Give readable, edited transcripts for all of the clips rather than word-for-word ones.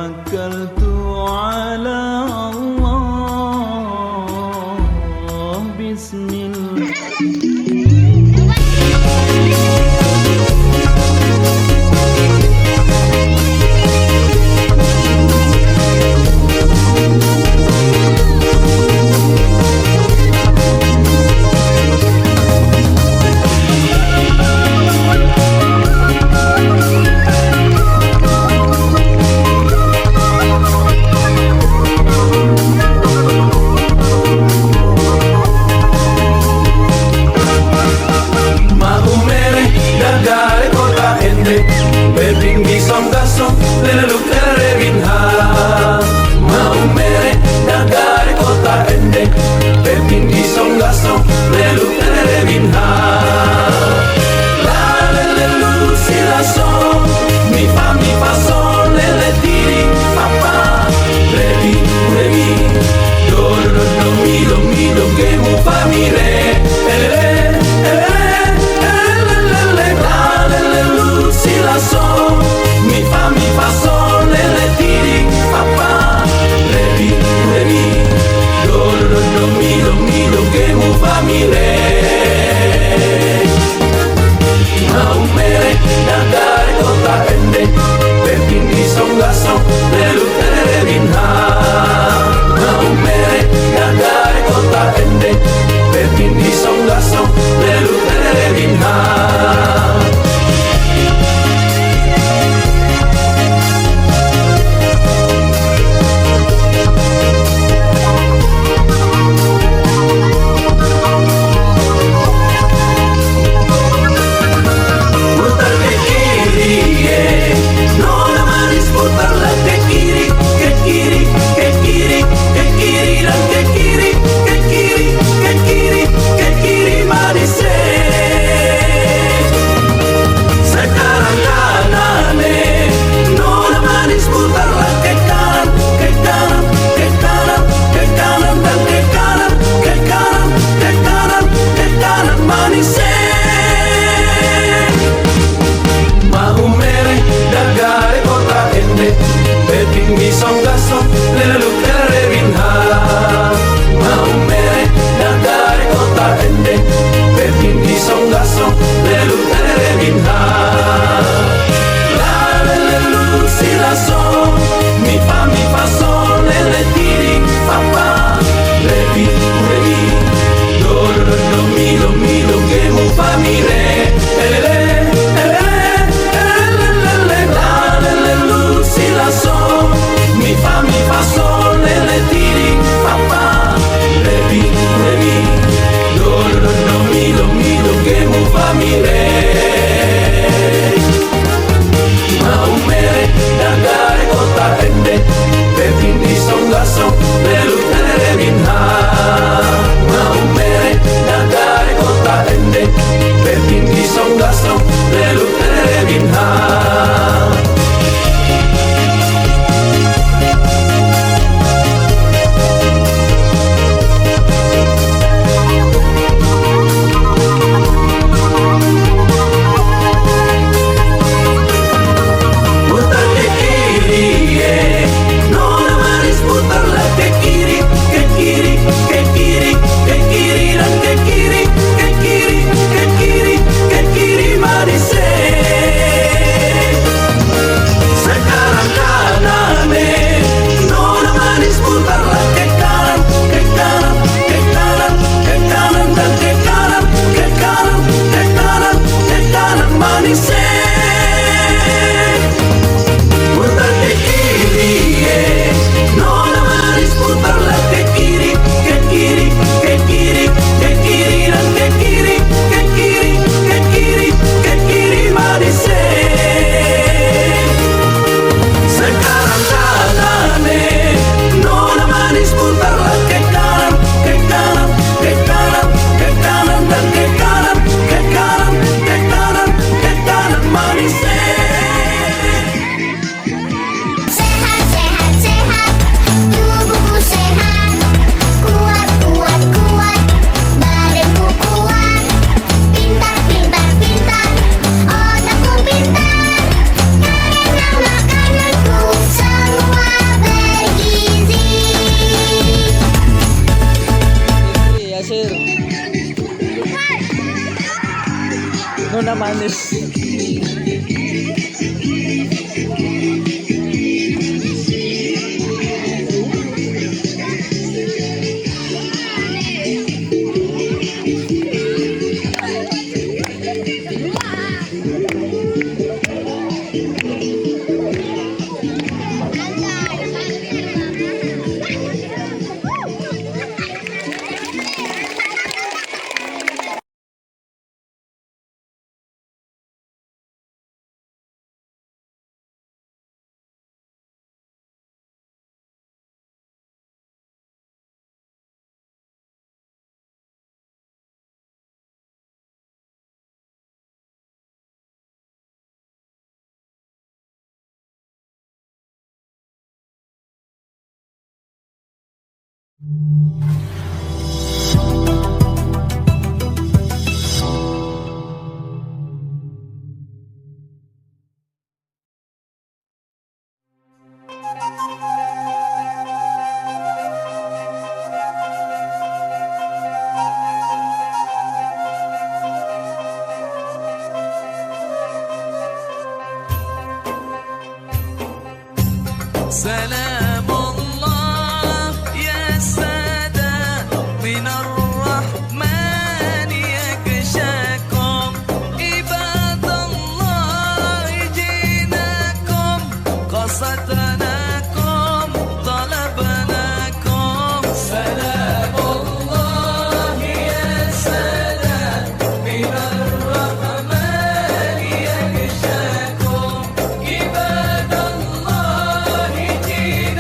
توكلت على الله بسم الله. سلام الله يا سادة من الرحمن يغشاكم عباد الله جئناكم قصدناكم طلبناكم سلام الله يا سادة من الرحمن يغشاكم عباد الله جئناكم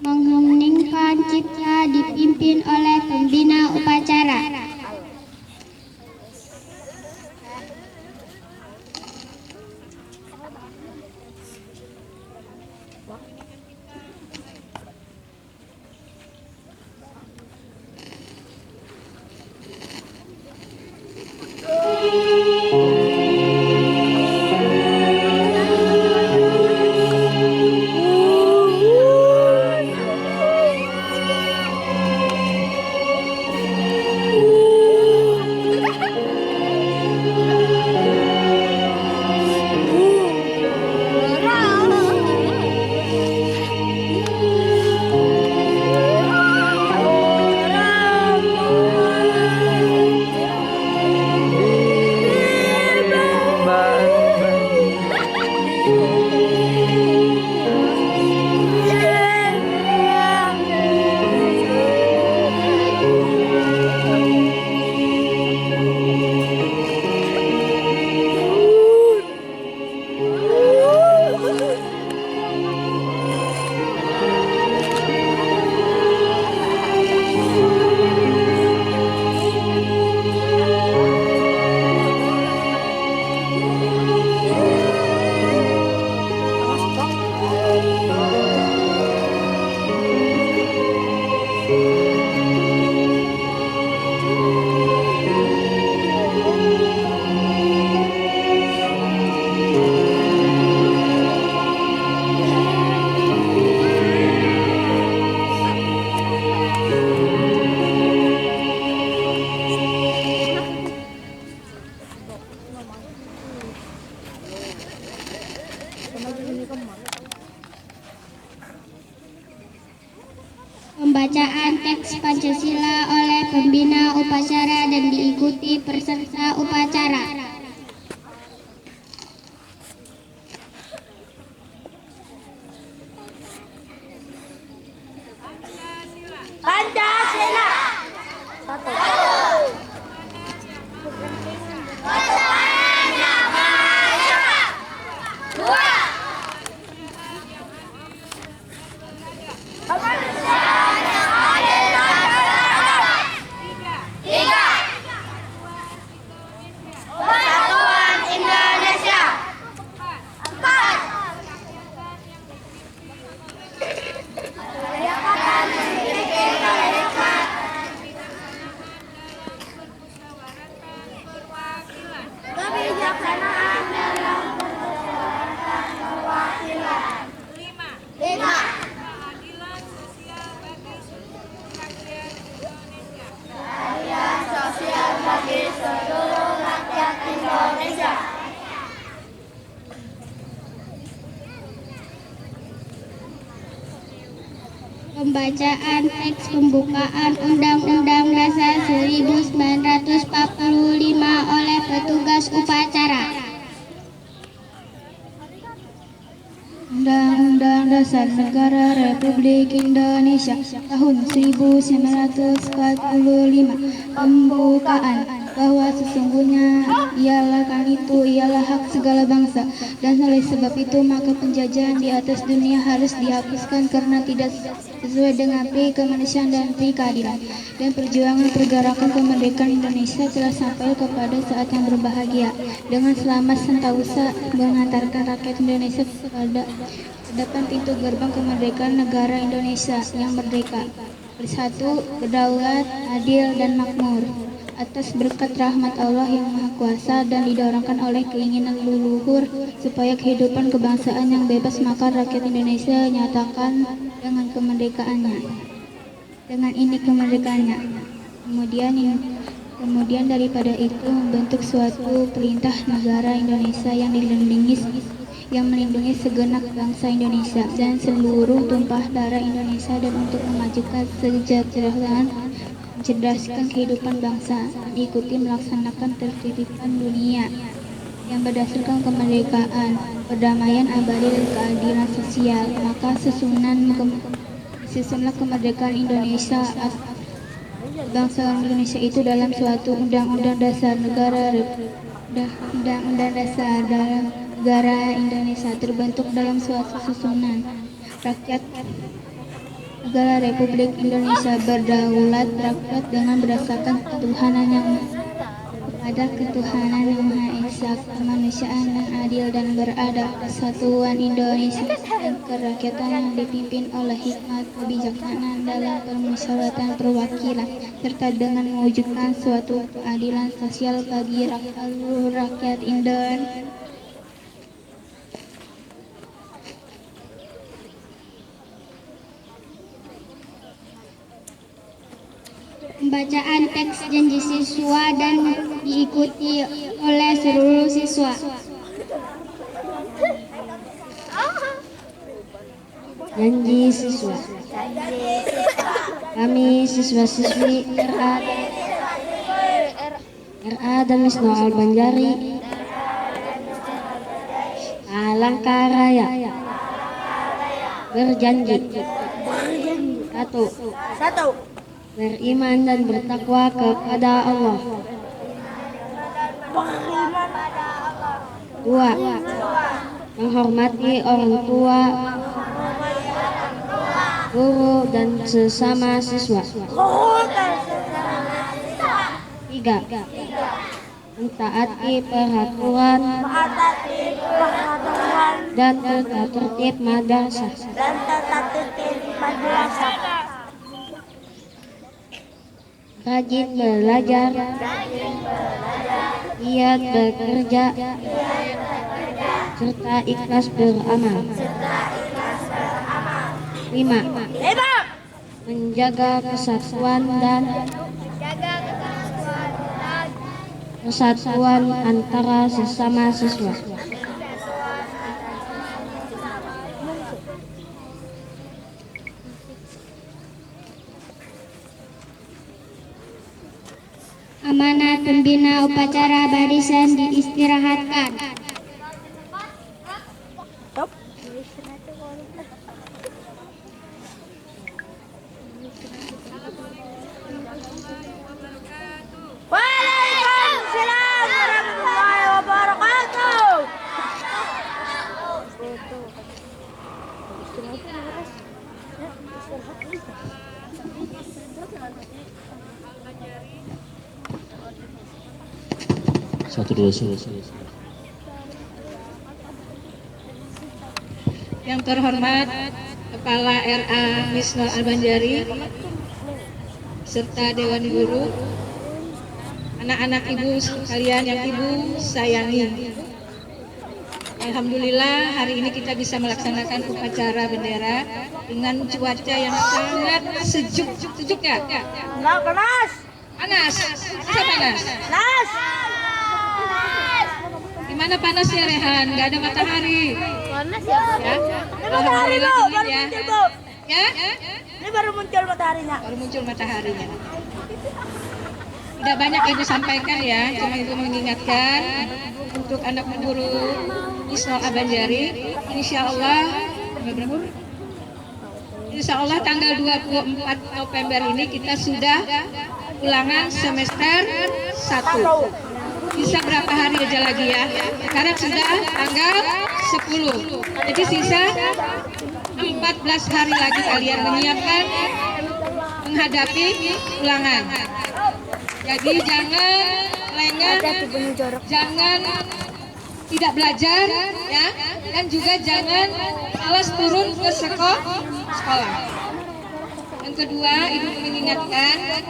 Mengheningkan cipta dipimpin oleh pembina upacara. Pembacaan teks Pancasila oleh pembina upacara dan diikuti peserta upacara. Pembacaan teks pembukaan Undang-Undang Dasar 1945 oleh petugas upacara. Undang-Undang Dasar Negara Republik Indonesia tahun 1945 pembukaan bahwa sesungguhnya ialah hak segala bangsa, dan oleh sebab itu maka penjajahan di atas dunia harus dihapuskan karena tidak sesuai dengan pri kemanusiaan dan pri keadilan, dan perjuangan pergerakan kemerdekaan Indonesia telah sampai kepada saat yang berbahagia dengan selamat sentausa mengantarkan rakyat Indonesia pada depan pintu gerbang kemerdekaan negara Indonesia yang merdeka, bersatu, berdaulat, adil, dan makmur. Atas berkat rahmat Allah yang Maha Kuasa dan didorongkan oleh keinginan leluhur supaya kehidupan kebangsaan yang bebas, maka rakyat Indonesia nyatakan dengan kemerdekaannya. Dengan ini kemerdekaannya. Kemudian daripada itu membentuk suatu perintah negara Indonesia yang melindungi segenap bangsa Indonesia dan seluruh tumpah darah Indonesia, dan untuk memajukan kesejahteraan, mencerdaskan kehidupan bangsa, mengikuti melaksanakan tertibkan dunia yang berdasarkan kemerdekaan, perdamaian abadi dan keadilan sosial. Maka susunlah kemerdekaan Indonesia bangsa Indonesia itu dalam suatu undang-undang dasar negara Indonesia, terbentuk dalam suatu susunan rakyat negara Republik Indonesia berdaulat rakyat dengan berdasarkan ketuhanan yang Maha Esa, kemanusiaan yang adil dan beradab, kesatuan Indonesia dan kerakyatan yang dipimpin oleh hikmat kebijaksanaan dalam permusyawaratan perwakilan, serta dengan mewujudkan suatu keadilan sosial bagi seluruh rakyat Indonesia. Pembacaan teks janji siswa dan diikuti oleh seluruh siswa. Janji siswa. Kami siswa-siswi RA dan Wisnu Al-Banjari Palangkaraya berjanji satu, beriman dan bertakwa kepada Allah. 2. Menghormati orang tua, guru dan sesama siswa. 3. Mentaati peraturan dan tata tertib madrasah. Rajin belajar, giat bekerja, serta ikhlas beramal. 5. Menjaga kesatuan dan persatuan antara sesama siswa. Amanat pembina upacara barisan diistirahatkan. Waalaikumsalam warahmatullahi wabarakatuh. Yang terhormat Kepala RA Wisnu Al-Banjari serta Dewan Guru, anak-anak ibu sekalian yang ibu sayangi. Alhamdulillah hari ini kita bisa melaksanakan upacara bendera dengan cuaca yang sangat sejuk ya? Enggak panas. Panas? Bisa panas? Panas. Gimana panasnya Rehan? Gak ada matahari. Panas ya? Alhamdulillah dingin ya. Ya? Ini baru muncul mataharinya. Baru muncul mataharinya. Tidak banyak ibu sampaikan ya, cuma ibu mengingatkan untuk anak guru Wisnu Al-Banjari, insya Allah tanggal 24 November ini kita sudah ulangan semester 1. Bisa berapa hari aja lagi ya? Sekarang sudah tanggal 10. Jadi sisa 14 hari lagi kalian menyiapkan menghadapi ulangan. Jadi jangan lengah, jangan tidak belajar ya, dan juga jangan malas turun ke sekolah. Yang kedua, ibu mengingatkan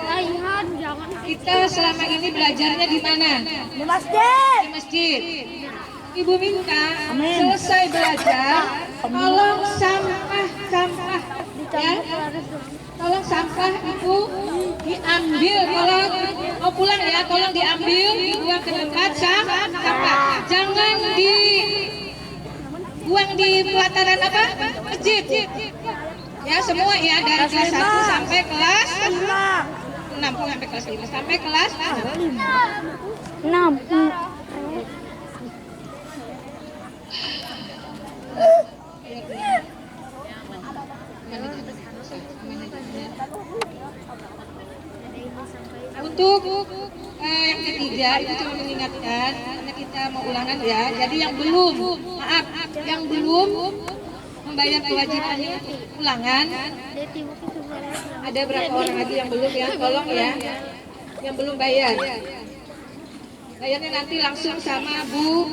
kita selama ini belajarnya di mana? Di masjid. Di masjid. Ibu minta selesai belajar, tolong sampah ya, tolong sampah ibu diambil. Kalau mau pulang ya, tolong diambil, dibuang ke tempat sampah. Jangan dibuang di pelataran apa? Masjid. Ya semua ya, dari kelas 1 sampai kelas 6 sampai kelas 5 sampai kelas 6. Untuk yang ketiga itu cuma mengingatkan karena kita mau ulangan ya. Jadi yang belum, maaf, yang belum membayar kewajibannya untuk ulangan, ada berapa orang lagi yang belum ya? Tolong ya, yang belum bayar. Bayarnya nanti langsung sama Bu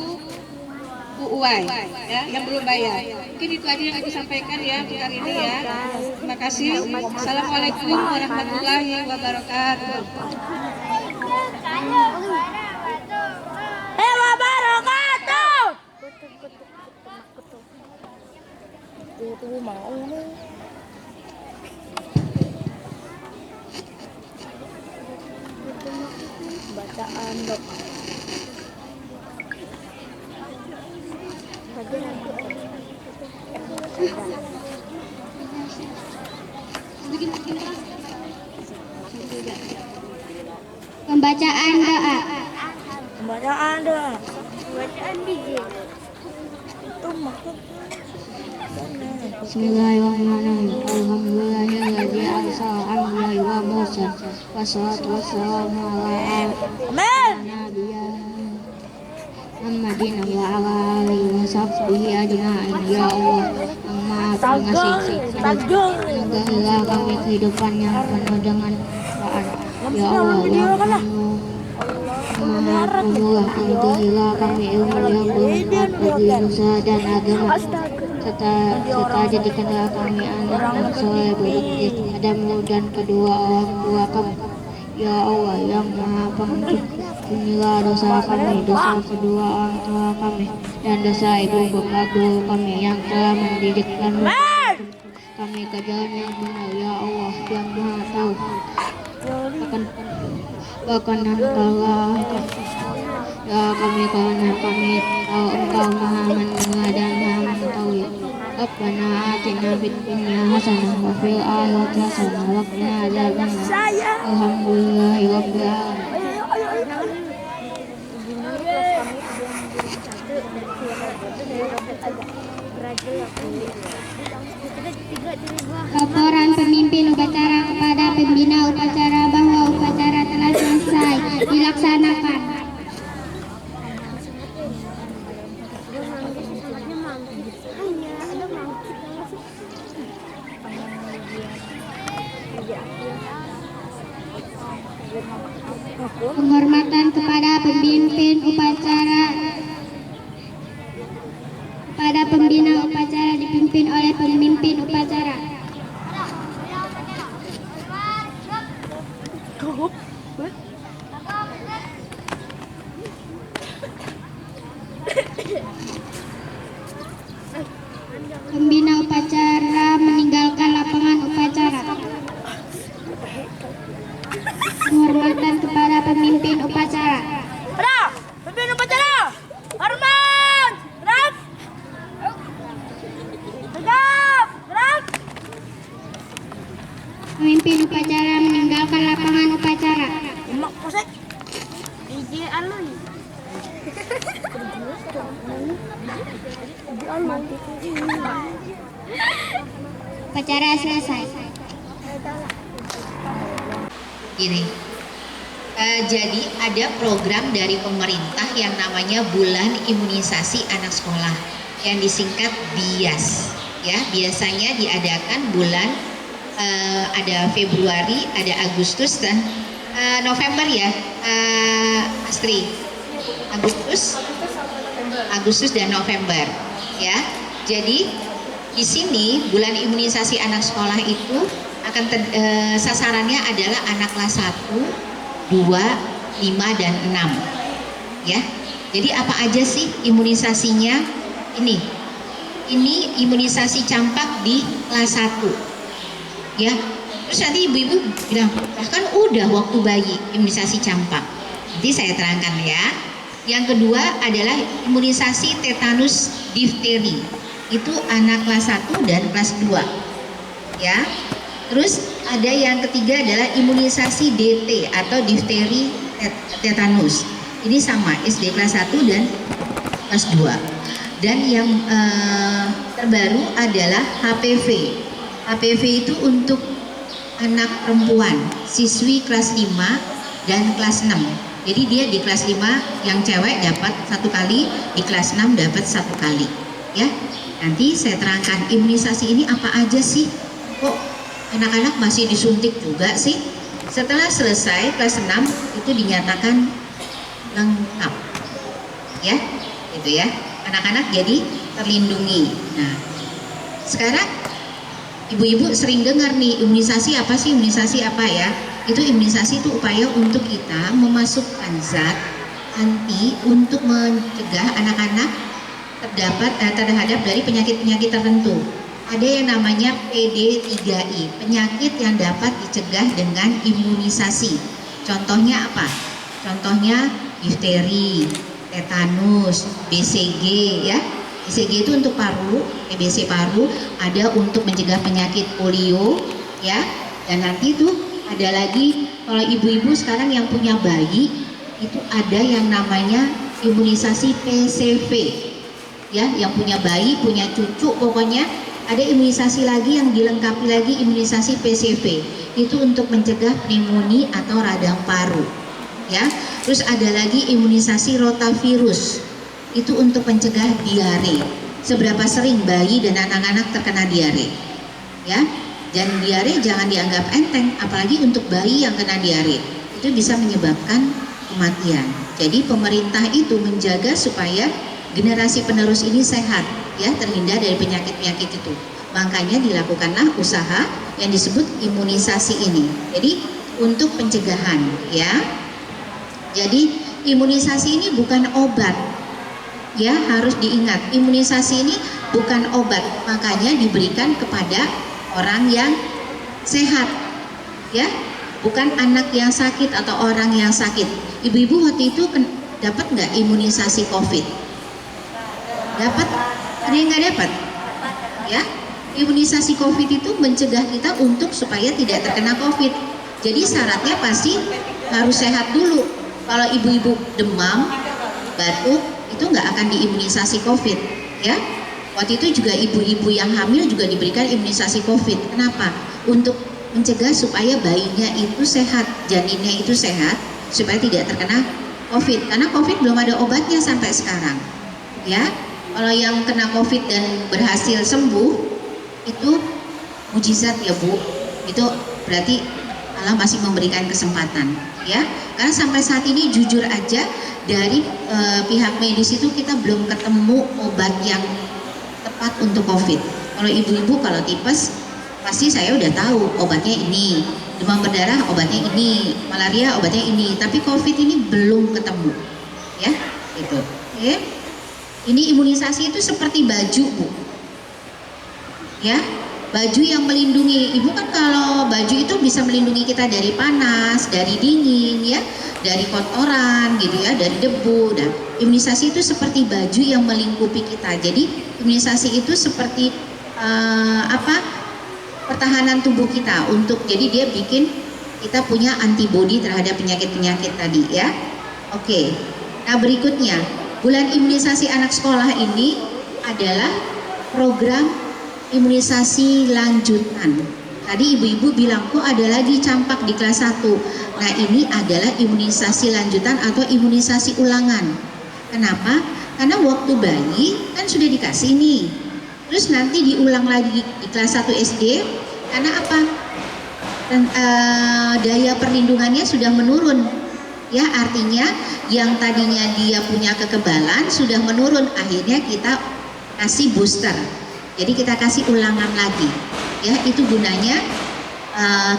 Uwai ya, yang belum bayar. Mungkin itu aja yang aku sampaikan ya untuk hari ini ya. Terima kasih. Assalamualaikum warahmatullahi wabarakatuh. Wabarakatuh. Tuh mau nih. Bacaan doa. Pembacaan doa. Bacaan doa. Bacaan DJ. Itu maksud. Bismillahirrahmanirrahim. Alhamdulillahilladzi arsala anbiya'a wa mursalin. Wassalatu wassalamu ala Amin. nabiyina Muhammadin wa ala alihi wa sahbihi ajma'in. Ya Allah, yang Maha Pengasih, anugerahlah kami kehidupan yang penuh dengan taat. Ya Allah, yang Maha Pemurah, anugerahlah kami ilmu yang bermanfaat bagi nusa dan agama, serta jadikanlah kami anak yang soleh berbakti kepadamu dan kedua orang tua kami. Ya Allah, yang Maha Pengampunilah dosa kami, dosa kedua orang tua kami, dan dosa ibu bapak guru kami yang telah mendidik kami ke jalan yang benar. Ya Allah, yang Maha Tahu bahkan engkaulah ya kami, karena kami tahu engkau Maha mendengar dan Maha mengetahui. Rabbana atina fid dunya hasanah wa fil akhirati hasanah wa qina adzabannar. Alhamdulillahi rabbil alamin. Laporan pemimpin upacara kepada pembina upacara bahwa upacara telah selesai dilaksanakan. Penghormatan kepada pemimpin upacara. Kepada pembina upacara dipimpin oleh pemimpin upacara. Pembina upacara meninggalkan lapangan upacara. Penghormatan kepada pemimpin upacara. Pemimpin upacara. Hormat. Gerak. Tegap. Gerak. Pemimpin upacara meninggalkan lapangan upacara. Mak posek. DJ Alun. Upacara selesai. Gini, jadi ada program dari pemerintah yang namanya Bulan Imunisasi Anak Sekolah yang disingkat BIAS. Ya, biasanya diadakan bulan ada Februari, ada Agustus dan November ya, Astri. Agustus dan November. Ya, jadi di sini bulan imunisasi anak sekolah itu akan sasarannya adalah anak kelas 1, 2, 5, dan 6 ya. Jadi apa aja sih imunisasinya? Ini imunisasi campak di kelas 1 ya. Terus nanti ibu-ibu bilang, bahkan udah waktu bayi imunisasi campak. Nanti saya terangkan ya. Yang kedua adalah imunisasi tetanus difteri. Itu anak kelas 1 dan kelas 2. Ya. Terus ada yang ketiga adalah imunisasi DT atau difteri tetanus. Ini sama SD kelas 1 dan kelas 2. Dan yang terbaru adalah HPV. HPV itu untuk anak perempuan, siswi kelas 5 dan kelas 6. Jadi dia di kelas 5 yang cewek dapat 1 kali, di kelas 6 dapat 1 kali. Ya, nanti saya terangkan imunisasi ini apa aja sih? Kok anak-anak masih disuntik juga sih? Setelah selesai kelas 6 itu dinyatakan lengkap. Ya, gitu ya. Anak-anak jadi terlindungi. Nah, sekarang ibu-ibu sering dengar nih imunisasi apa sih? Imunisasi apa ya? Itu imunisasi itu upaya untuk kita memasukkan zat anti untuk mencegah anak-anak terhadap dari penyakit-penyakit tertentu. Ada yang namanya PD3I, penyakit yang dapat dicegah dengan imunisasi. Contohnya apa? Contohnya difteri, tetanus, BCG ya. BCG itu untuk paru, TBC paru, ada untuk mencegah penyakit polio ya. Dan nanti itu ada lagi kalau ibu-ibu sekarang yang punya bayi itu ada yang namanya imunisasi PCV. Ya, yang punya bayi, punya cucu pokoknya ada imunisasi lagi yang dilengkapi lagi imunisasi PCV. Itu untuk mencegah pneumonia atau radang paru. Ya. Terus ada lagi imunisasi rotavirus. Itu untuk mencegah diare. Seberapa sering bayi dan anak-anak terkena diare? Ya. Dan diare jangan dianggap enteng, apalagi untuk bayi yang kena diare. Itu bisa menyebabkan kematian. Jadi pemerintah itu menjaga supaya generasi penerus ini sehat, ya, terhindar dari penyakit-penyakit itu. Makanya dilakukanlah usaha yang disebut imunisasi ini. Jadi untuk pencegahan, ya. Jadi imunisasi ini bukan obat. Ya, harus diingat, imunisasi ini bukan obat, makanya diberikan kepada orang yang sehat, ya, bukan anak yang sakit atau orang yang sakit. Ibu-ibu waktu itu dapat nggak imunisasi COVID? Dapat? Ada yang nggak dapat? Ya, imunisasi COVID itu mencegah kita untuk supaya tidak terkena COVID. Jadi syaratnya pasti harus sehat dulu. Kalau ibu-ibu demam, batuk, itu nggak akan diimunisasi COVID, ya. Waktu itu juga ibu-ibu yang hamil juga diberikan imunisasi COVID. Kenapa? Untuk mencegah supaya bayinya itu sehat, janinnya itu sehat, supaya tidak terkena COVID. Karena COVID belum ada obatnya sampai sekarang. Ya, kalau yang kena COVID dan berhasil sembuh, itu mujizat ya Bu. Itu berarti Allah masih memberikan kesempatan. Ya, karena sampai saat ini jujur aja dari pihak medis itu kita belum ketemu obat yang tepat untuk COVID. Kalau ibu-ibu kalau tipes pasti saya udah tahu obatnya ini, demam berdarah obatnya ini, malaria obatnya ini, tapi COVID ini belum ketemu, ya, itu. Oke. Ini imunisasi itu seperti baju Bu, ya, baju yang melindungi. Ibu kan kalau baju itu bisa melindungi kita dari panas, dari dingin, ya, dari kotoran, gitu ya, dari debu. Dan imunisasi itu seperti baju yang melingkupi kita. Jadi imunisasi itu seperti pertahanan tubuh kita untuk, jadi dia bikin kita punya antibodi terhadap penyakit-penyakit tadi, ya. Oke. Nah, berikutnya, bulan imunisasi anak sekolah ini adalah program imunisasi lanjutan. Tadi ibu-ibu bilang kok ada lagi campak di kelas 1. Nah, ini adalah imunisasi lanjutan atau imunisasi ulangan. Kenapa? Karena waktu bayi kan sudah dikasih nih. Terus nanti diulang lagi di kelas 1 SD. Karena apa? Daya perlindungannya sudah menurun. Ya, artinya yang tadinya dia punya kekebalan sudah menurun. Akhirnya kita kasih booster. Jadi kita kasih ulangan lagi. Ya, itu gunanya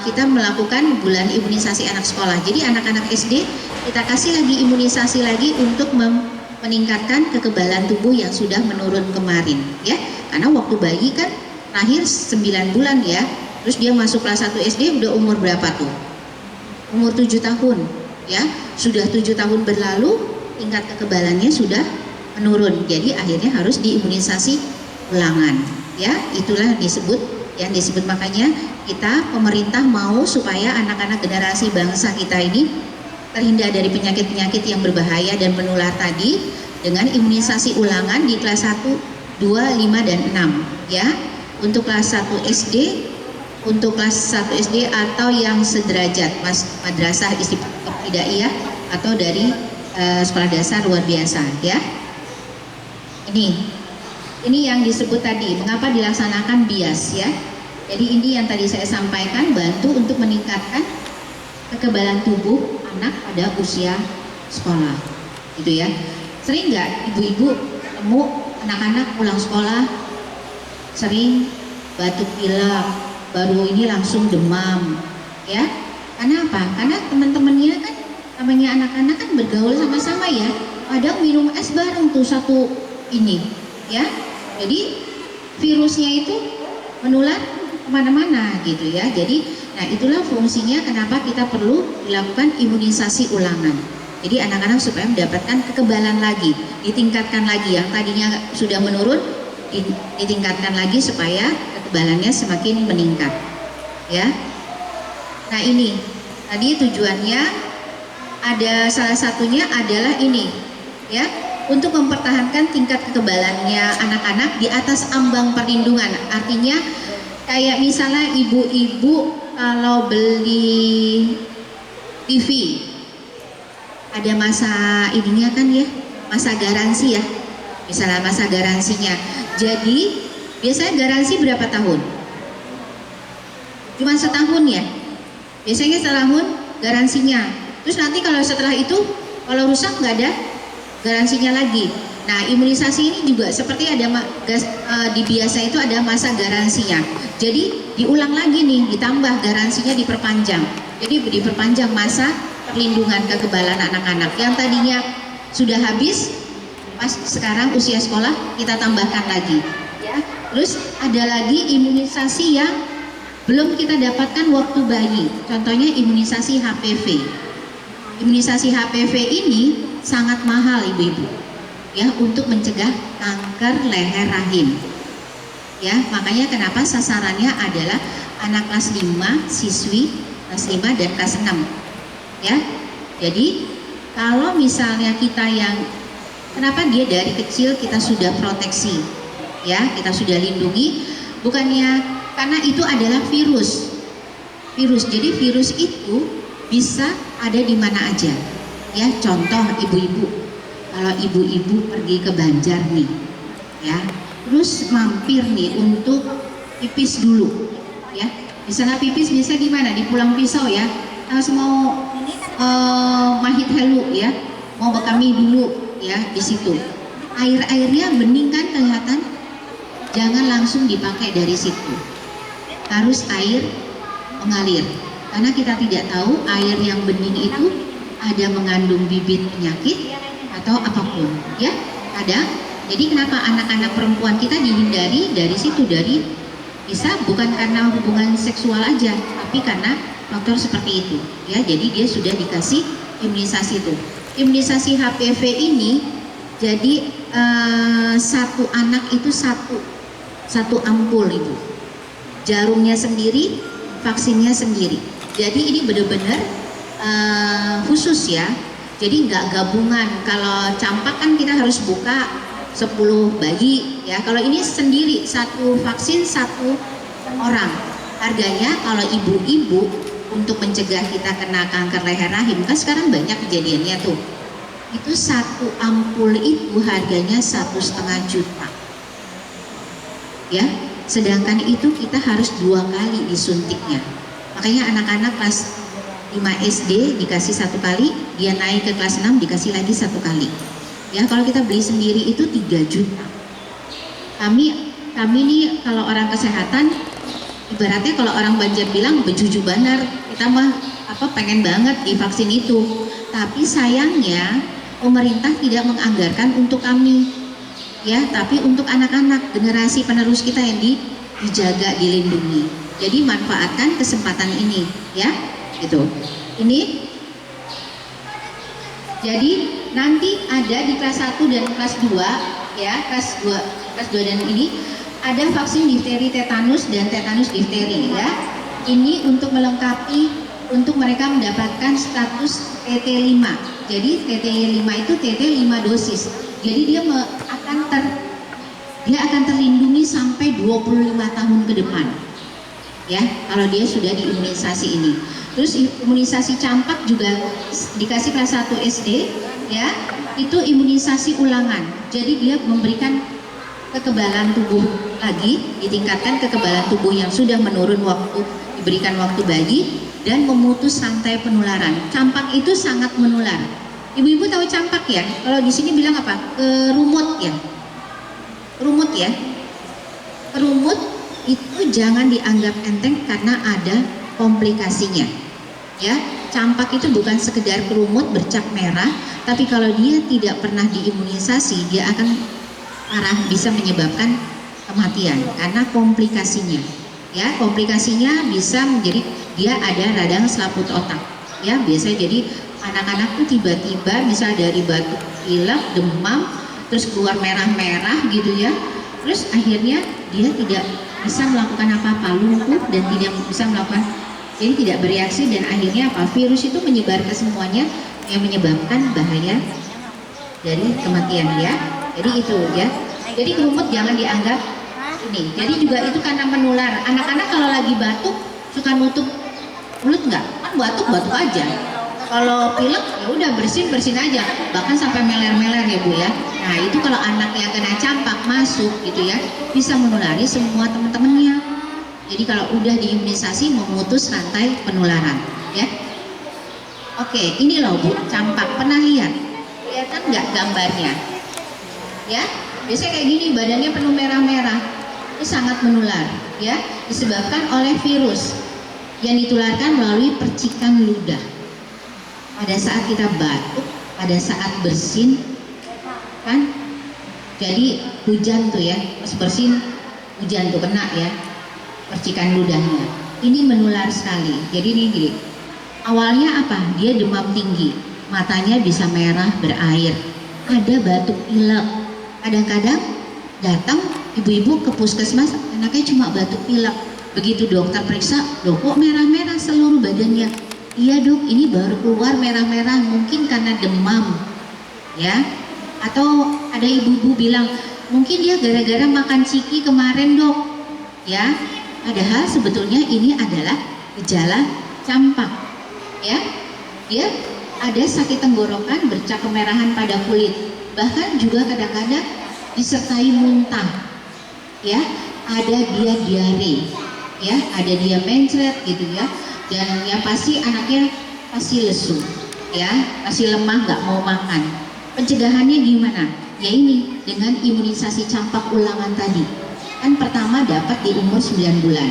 kita melakukan bulan imunisasi anak sekolah. Jadi anak-anak SD kita kasih lagi imunisasi lagi untuk meningkatkan kekebalan tubuh yang sudah menurun kemarin, ya. Karena waktu bayi kan lahir 9 bulan ya. terus dia masuk kelas 1 SD udah umur berapa tuh? Umur 7 tahun, ya. Sudah 7 tahun berlalu, tingkat kekebalannya sudah menurun. Jadi akhirnya harus diimunisasi ulangan, ya. Itulah yang disebut makanya kita pemerintah mau supaya anak-anak generasi bangsa kita ini terhindar dari penyakit-penyakit yang berbahaya dan menular tadi dengan imunisasi ulangan di kelas 1, 2, 5, dan 6, ya. Untuk kelas 1 SD, untuk kelas 1 SD atau yang sederajat madrasah ibtidaiyah atau dari sekolah dasar luar biasa, ya. Ini yang disebut tadi, mengapa dilaksanakan BIAS, ya. Jadi ini yang tadi saya sampaikan, bantu untuk meningkatkan kekebalan tubuh anak pada usia sekolah, gitu ya. Sering nggak ibu-ibu temu anak-anak pulang sekolah sering batuk pilek, baru ini langsung demam, ya. Karena apa? Karena teman-temannya kan, namanya anak-anak kan bergaul sama-sama, ya. Kadang minum es bareng tuh satu ini, ya. Jadi virusnya itu menular kemana-mana, gitu ya. Jadi, nah itulah fungsinya kenapa kita perlu dilakukan imunisasi ulangan. Jadi anak-anak supaya mendapatkan kekebalan lagi, ditingkatkan lagi, yang tadinya sudah menurun, ditingkatkan lagi supaya kekebalannya semakin meningkat, ya. Nah ini tadi tujuannya ada, salah satunya adalah ini, ya, untuk mempertahankan tingkat kekebalannya anak-anak di atas ambang perlindungan. Artinya kayak misalnya ibu-ibu kalau beli TV ada masa ininya kan, ya, masa garansi, ya, misalnya masa garansinya. Jadi biasanya garansi berapa tahun? Cuma setahun, ya, biasanya setahun garansinya. Terus nanti kalau setelah itu kalau rusak nggak ada garansinya lagi. Nah imunisasi ini juga seperti ada di biasa itu ada masa garansinya. Jadi diulang lagi nih, ditambah garansinya, diperpanjang. Jadi diperpanjang masa perlindungan kekebalan anak-anak yang tadinya sudah habis, pas sekarang usia sekolah kita tambahkan lagi, ya. Terus ada lagi imunisasi yang belum kita dapatkan waktu bayi, contohnya imunisasi HPV. Imunisasi HPV ini sangat mahal, ibu-ibu, ya, untuk mencegah kanker leher rahim, ya. Makanya kenapa sasarannya adalah anak kelas 5, siswi kelas 5 dan kelas 6, ya. Jadi kalau misalnya kita yang, kenapa dia dari kecil kita sudah proteksi, ya, kita sudah lindungi, bukannya karena itu adalah virus. Jadi virus itu bisa ada di mana aja, ya. Contoh ibu-ibu, kalau ibu-ibu pergi ke Banjar nih, ya, terus mampir nih untuk pipis dulu, ya. Misalnya pipis biasa di mana? Di Pulang Pisau, ya. Harus mau Mahit Helu, ya, mau Bekami dulu, ya, di situ. Air-airnya bening kan kelihatan? Jangan langsung dipakai dari situ. Harus air mengalir. Karena kita tidak tahu air yang bening itu ada mengandung bibit penyakit atau apapun, ya. Ada. Jadi kenapa anak-anak perempuan kita dihindari dari situ, dari bisa bukan karena hubungan seksual aja, tapi karena faktor seperti itu, ya. Jadi dia sudah dikasih imunisasi itu. Imunisasi HPV ini jadi satu anak itu satu ampul itu, jarumnya sendiri, vaksinnya sendiri. Jadi ini benar-benar khusus, ya. Jadi nggak gabungan. Kalau campak kan kita harus buka 10 bayi, ya. Kalau ini sendiri, satu vaksin satu orang. Harganya kalau ibu-ibu untuk mencegah kita kena kanker leher rahim, kan sekarang banyak kejadiannya tuh. Itu satu ampul itu harganya 1,5 juta, ya. Sedangkan itu kita harus 2 kali disuntiknya. Makanya anak-anak kelas 5 SD dikasih 1 kali, dia naik ke kelas 6 dikasih lagi 1 kali. Ya, kalau kita beli sendiri itu 3 juta. Kami nih kalau orang kesehatan, ibaratnya kalau orang Banjar bilang bejuju banar, kita mah pengen banget divaksin itu. Tapi sayangnya pemerintah tidak menganggarkan untuk kami, ya, tapi untuk anak-anak generasi penerus kita yang dijaga, dilindungi. Jadi manfaatkan kesempatan ini, ya, gitu. Ini, jadi nanti ada di kelas 1 dan kelas 2, ya, kelas 2 dan ini ada vaksin difteri tetanus dan tetanus difteri, ya. Ini untuk melengkapi untuk mereka mendapatkan status TT5. Jadi TT5 itu TT 5 dosis. Jadi dia akan terlindungi sampai 25 tahun ke depan. Ya, kalau dia sudah diimunisasi ini. Terus imunisasi campak juga dikasih kelas 1 SD, ya. Itu imunisasi ulangan. Jadi dia memberikan kekebalan tubuh lagi, ditingkatkan kekebalan tubuh yang sudah menurun waktu diberikan waktu bayi, dan memutus rantai penularan. Campak itu sangat menular. Ibu-ibu tahu campak ya? Kalau di sini bilang apa? Kerumut ya. Kerumut ya. Kerumut itu jangan dianggap enteng karena ada komplikasinya. Ya, campak itu bukan sekedar kerumut bercak merah, tapi kalau dia tidak pernah diimunisasi, dia akan parah, bisa menyebabkan kematian karena komplikasinya. Ya, komplikasinya bisa menjadi dia ada radang selaput otak. Ya, biasanya jadi anak-anak tuh tiba-tiba bisa dari batuk pilek, demam, terus keluar merah-merah gitu ya. Terus akhirnya dia tidak bisa melakukan apa-apa, lumpuh dan tidak bisa melakukan, jadi tidak bereaksi, dan akhirnya apa? Virus itu menyebar ke semuanya yang menyebabkan bahaya dari kematian ya. Jadi itu ya. Jadi kerumut jangan dianggap ini. Jadi juga itu karena menular. Anak-anak kalau lagi batuk suka nutup mulut nggak? Kan batuk aja. Kalau pilek ya udah bersin aja. Bahkan sampai meler-meler ya Bu ya. Nah itu kalau anak yang kena campak masuk gitu ya, bisa menulari semua teman-temannya. Jadi kalau udah diimunisasi memutus rantai penularan ya. Oke, ini loh Bu, campak. Pernah lihat? Kelihatan nggak gambarnya? Ya, biasanya kayak gini, badannya penuh merah-merah. Ini sangat menular ya, disebabkan oleh virus yang ditularkan melalui percikan ludah. Pada saat kita batuk, pada saat bersin kan, jadi hujan tuh ya, pas bersin hujan tuh kena ya percikan ludahnya. Ini menular sekali. Jadi ini gini, awalnya apa? Dia demam tinggi, matanya bisa merah berair, ada batuk pilek. Kadang-kadang datang ibu-ibu ke puskesmas, anaknya cuma batuk pilek. Begitu dokter periksa, loh kok merah-merah seluruh badannya? Iya dok, ini baru keluar merah-merah, mungkin karena demam ya. Atau ada ibu-ibu bilang, mungkin dia gara-gara makan ciki kemarin dok ya. Padahal sebetulnya ini adalah gejala campak ya. Dia ada sakit tenggorokan, bercak kemerahan pada kulit, bahkan juga kadang-kadang disertai muntah ya, ada dia diare ya, ada dia mencret gitu ya, dan yang pasti anaknya pasti lesu ya, pasti lemah, nggak mau makan. Pencegahannya gimana? Ya ini dengan imunisasi campak ulangan tadi. Kan pertama dapat di umur 9 bulan,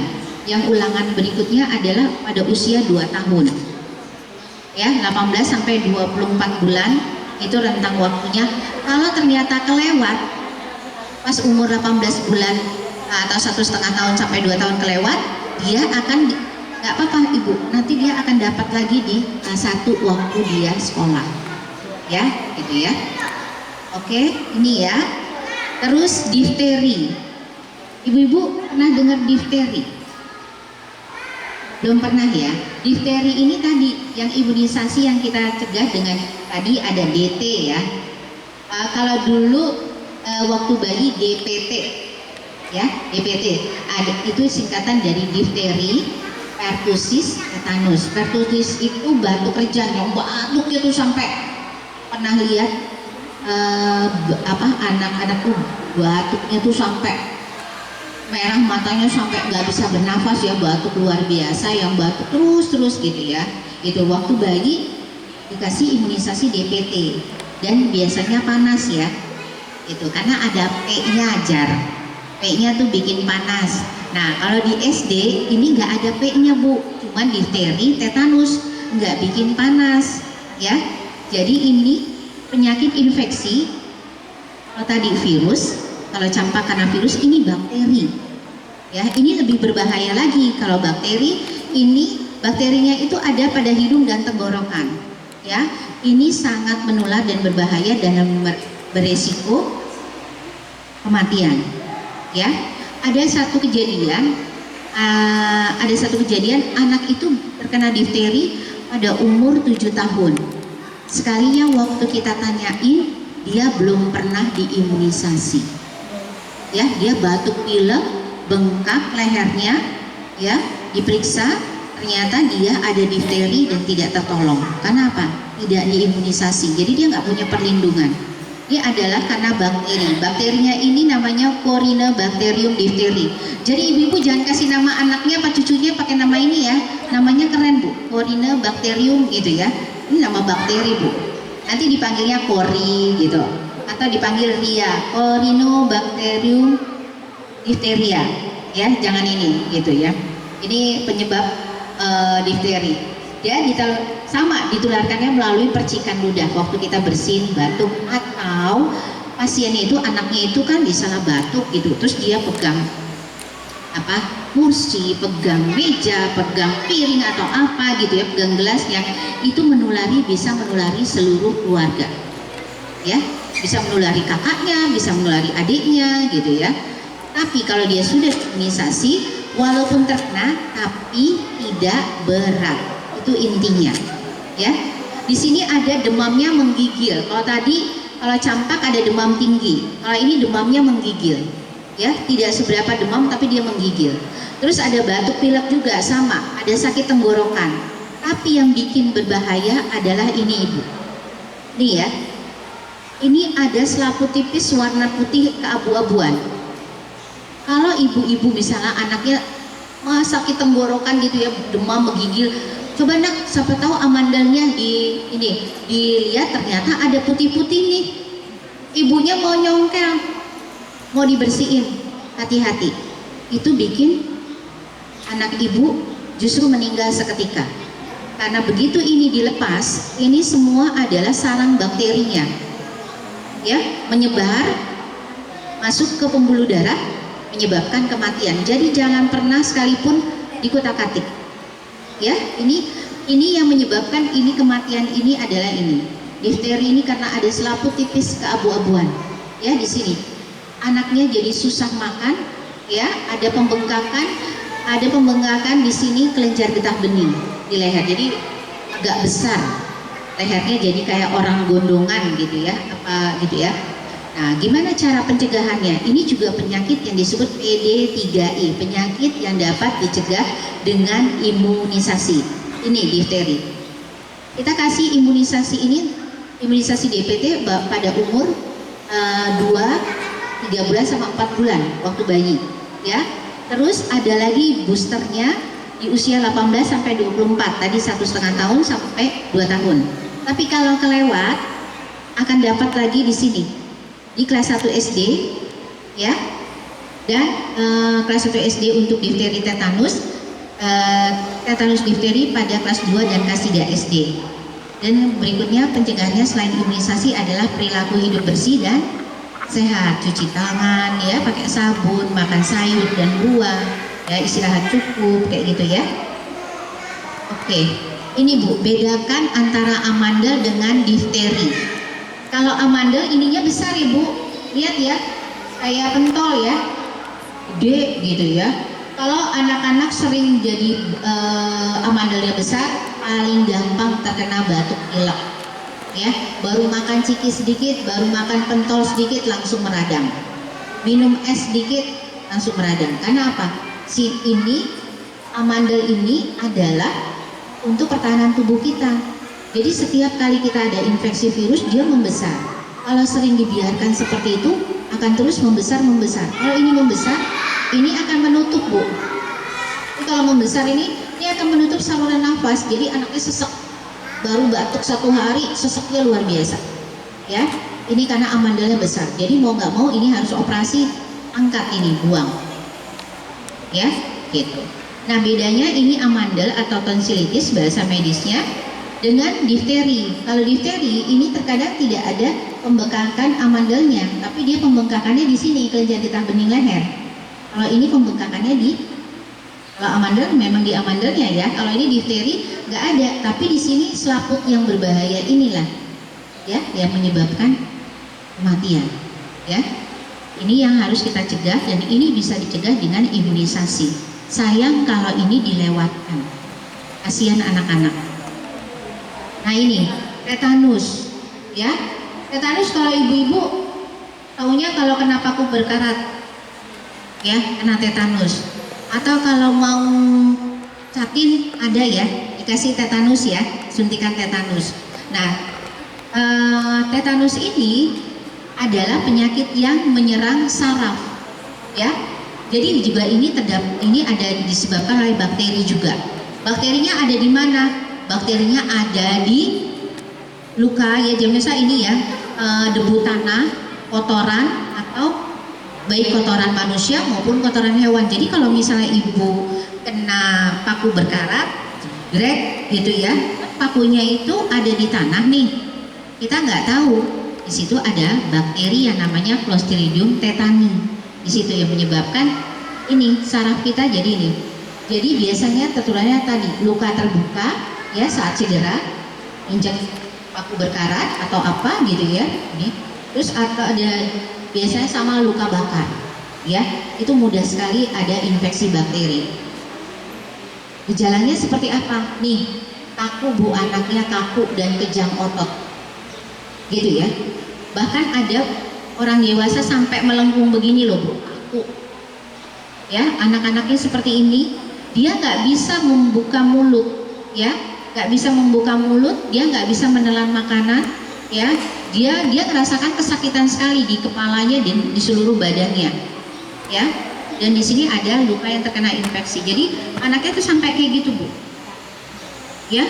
yang ulangan berikutnya adalah pada usia 2 tahun ya, 18 sampai 24 bulan itu rentang waktunya. Kalau ternyata kelewat pas umur 18 bulan atau 1,5 tahun sampai 2 tahun kelewat, dia akan nggak apa-apa ibu, nanti dia akan dapat lagi di kelas 1 waktu dia sekolah ya, gitu ya. Oke, ini ya. Terus difteri, ibu-ibu pernah dengar difteri? Belum pernah ya. Difteri ini tadi yang imunisasi yang kita cegah dengan tadi ada DT ya. Kalau dulu waktu bayi DPT ya, DPT itu singkatan dari difteri, pertusis, tetanus. Pertusis itu batuk rejan yang batuknya tuh sampai, pernah lihat anak-anak tuh batuknya tuh sampai merah, matanya sampai nggak bisa bernafas ya, batuk luar biasa yang batuk terus gitu ya. Itu waktu bayi dikasih imunisasi DPT dan biasanya panas ya, itu karena ada P-nya ajar, P-nya tuh bikin panas. Nah kalau di SD ini nggak ada P-nya Bu, cuman difteri, tetanus, nggak bikin panas ya. Jadi ini penyakit infeksi. Kalau tadi virus, kalau campak karena virus, ini bakteri Ya, ini lebih berbahaya lagi kalau bakteri ini, bakterinya itu ada pada hidung dan tenggorokan. Ya, ini sangat menular dan berbahaya dan beresiko kematian. Ya, ada satu kejadian anak itu terkena difteri pada umur 7 tahun. Sekalinya waktu kita tanyain, dia belum pernah diimunisasi. Ya, dia batuk pilek, bengkak lehernya, ya, diperiksa ternyata dia ada difteri dan tidak tertolong. Karena apa? Tidak diimunisasi. Jadi dia nggak punya perlindungan. Ini adalah karena bakteri. Bakterinya ini namanya Corynebacterium diphtheri. Jadi ibu-ibu jangan kasih nama anaknya apa cucunya pakai nama ini ya. Namanya keren Bu, Corynebacterium gitu ya. Ini nama bakteri Bu. Nanti dipanggilnya Cori gitu, atau dipanggil Ria, Corynebacterium diphtheria. Ya, jangan ini gitu ya. Ini penyebab difteri. Ya, sama ditularkannya melalui percikan ludah waktu kita bersin, batuk, atau pasiennya itu anaknya itu kan disalah batuk gitu, terus dia pegang kursi, pegang meja, pegang piring atau apa gitu ya, pegang gelas yang itu bisa menulari seluruh keluarga. Ya, bisa menulari kakaknya, bisa menulari adiknya gitu ya. Tapi kalau dia sudah imunisasi, walaupun terkena tapi tidak berat. Itu intinya. Ya. Di sini ada demamnya menggigil. Kalau campak ada demam tinggi. Kalau ini demamnya menggigil. Ya, tidak seberapa demam tapi dia menggigil. Terus ada batuk pilek juga sama, ada sakit tenggorokan. Tapi yang bikin berbahaya adalah ini Ibu. Nih ya. Ini ada selaput tipis warna putih keabu-abuan. Kalau ibu-ibu misalnya anaknya sakit tenggorokan gitu ya, demam menggigil, coba nak, siapa tahu amandalnya dilihat ternyata ada putih-putih nih. Ibunya mau nyongkel, mau dibersihin, hati-hati. Itu bikin anak ibu justru meninggal seketika. Karena begitu ini dilepas, ini semua adalah sarang bakterinya. Ya, menyebar, masuk ke pembuluh darah, menyebabkan kematian. Jadi jangan pernah sekalipun dikutak-atik. Ya, ini yang menyebabkan ini kematian ini adalah ini. Difteri ini karena ada selaput tipis keabu-abuan. Ya, di sini. Anaknya jadi susah makan, ya, ada pembengkakan di sini kelenjar getah bening di leher. Jadi agak besar. Lehernya jadi kayak orang gondongan gitu ya, apa gitu ya. Nah, gimana cara pencegahannya? Ini juga penyakit yang disebut PD3I, penyakit yang dapat dicegah dengan imunisasi. Ini difteri. Kita kasih imunisasi DPT pada umur 3 bulan sama 4 bulan waktu bayi. Ya. Terus ada lagi boosternya di usia 18 sampai 24, tadi 1,5 tahun sampai 2 tahun. Tapi kalau kelewat akan dapat lagi di sini. Di kelas 1 SD ya, dan kelas 1 SD untuk difteri tetanus difteri pada kelas 2 dan kelas 3 SD. Dan berikutnya pencegahannya selain imunisasi adalah perilaku hidup bersih dan sehat, cuci tangan ya, pakai sabun, makan sayur dan buah ya, istirahat cukup kayak gitu ya. Oke, ini Bu, bedakan antara amandel dengan difteri. Kalau amandel ininya besar ya Bu, lihat ya, kayak pentol ya, gede gitu ya. Kalau anak-anak sering jadi amandelnya besar, paling gampang terkena batuk pilek. Ya, baru makan ciki sedikit, baru makan pentol sedikit langsung meradang. Minum es sedikit langsung meradang. Karena apa? Amandel ini adalah untuk pertahanan tubuh kita. Jadi setiap kali kita ada infeksi virus, dia membesar. Kalau sering dibiarkan seperti itu, akan terus membesar. Kalau ini membesar, ini akan menutup Bu. Jadi kalau membesar ini akan menutup saluran nafas. Jadi anaknya sesek. Baru batuk 1 hari, seseknya luar biasa. Ya, ini karena amandelnya besar. Jadi mau nggak mau ini harus operasi, angkat ini, buang. Ya, gitu. Nah, bedanya ini amandel atau tonsilitis bahasa medisnya dengan difteri. Kalau difteri ini terkadang tidak ada pembengkakan amandelnya, tapi dia pembengkakannya di sini, kelenjar getah bening leher. Kalau ini pembengkakannya di, kalau amandel memang di amandelnya ya. Kalau ini difteri nggak ada, tapi di sini selaput yang berbahaya inilah ya yang menyebabkan kematian ya. Ini yang harus kita cegah, dan ini bisa dicegah dengan imunisasi. Sayang kalau ini dilewatkan, kasihan anak-anak. Nah ini tetanus ya. Tetanus kalau ibu-ibu taunya kalau kena paku berkarat ya, kena tetanus. Atau kalau mau capin ada ya, dikasih tetanus ya, suntikan tetanus. Nah tetanus ini adalah penyakit yang menyerang saraf ya. Jadi juga ini ada disebabkan oleh bakteri juga. Bakterinya ada di mana? Bakterinya ada di luka ya, misalnya ini ya, debu tanah, kotoran, atau baik kotoran manusia maupun kotoran hewan. Jadi kalau misalnya ibu kena paku berkarat, grek gitu ya, pakunya itu ada di tanah nih, kita nggak tahu di situ ada bakteri yang namanya Clostridium tetani. Di situ yang menyebabkan ini saraf kita jadi ini. Jadi biasanya tertularnya tadi luka terbuka ya saat cedera, injak paku berkarat atau apa gitu ya. Ini. Terus atau ada biasanya sama luka bakar ya, itu mudah sekali ada infeksi bakteri. Gejalanya seperti apa? Nih, kaku bu, anaknya kaku dan kejang otot gitu ya. Bahkan ada orang dewasa sampai melengkung begini loh bu, kaku ya. Anak-anaknya seperti ini, dia nggak bisa membuka mulut ya, nggak bisa membuka mulut, dia nggak bisa menelan makanan ya. Dia merasakan kesakitan sekali di kepalanya dan di seluruh badannya ya. Dan di sini ada luka yang terkena infeksi. Jadi anaknya tuh sampai kayak gitu bu ya,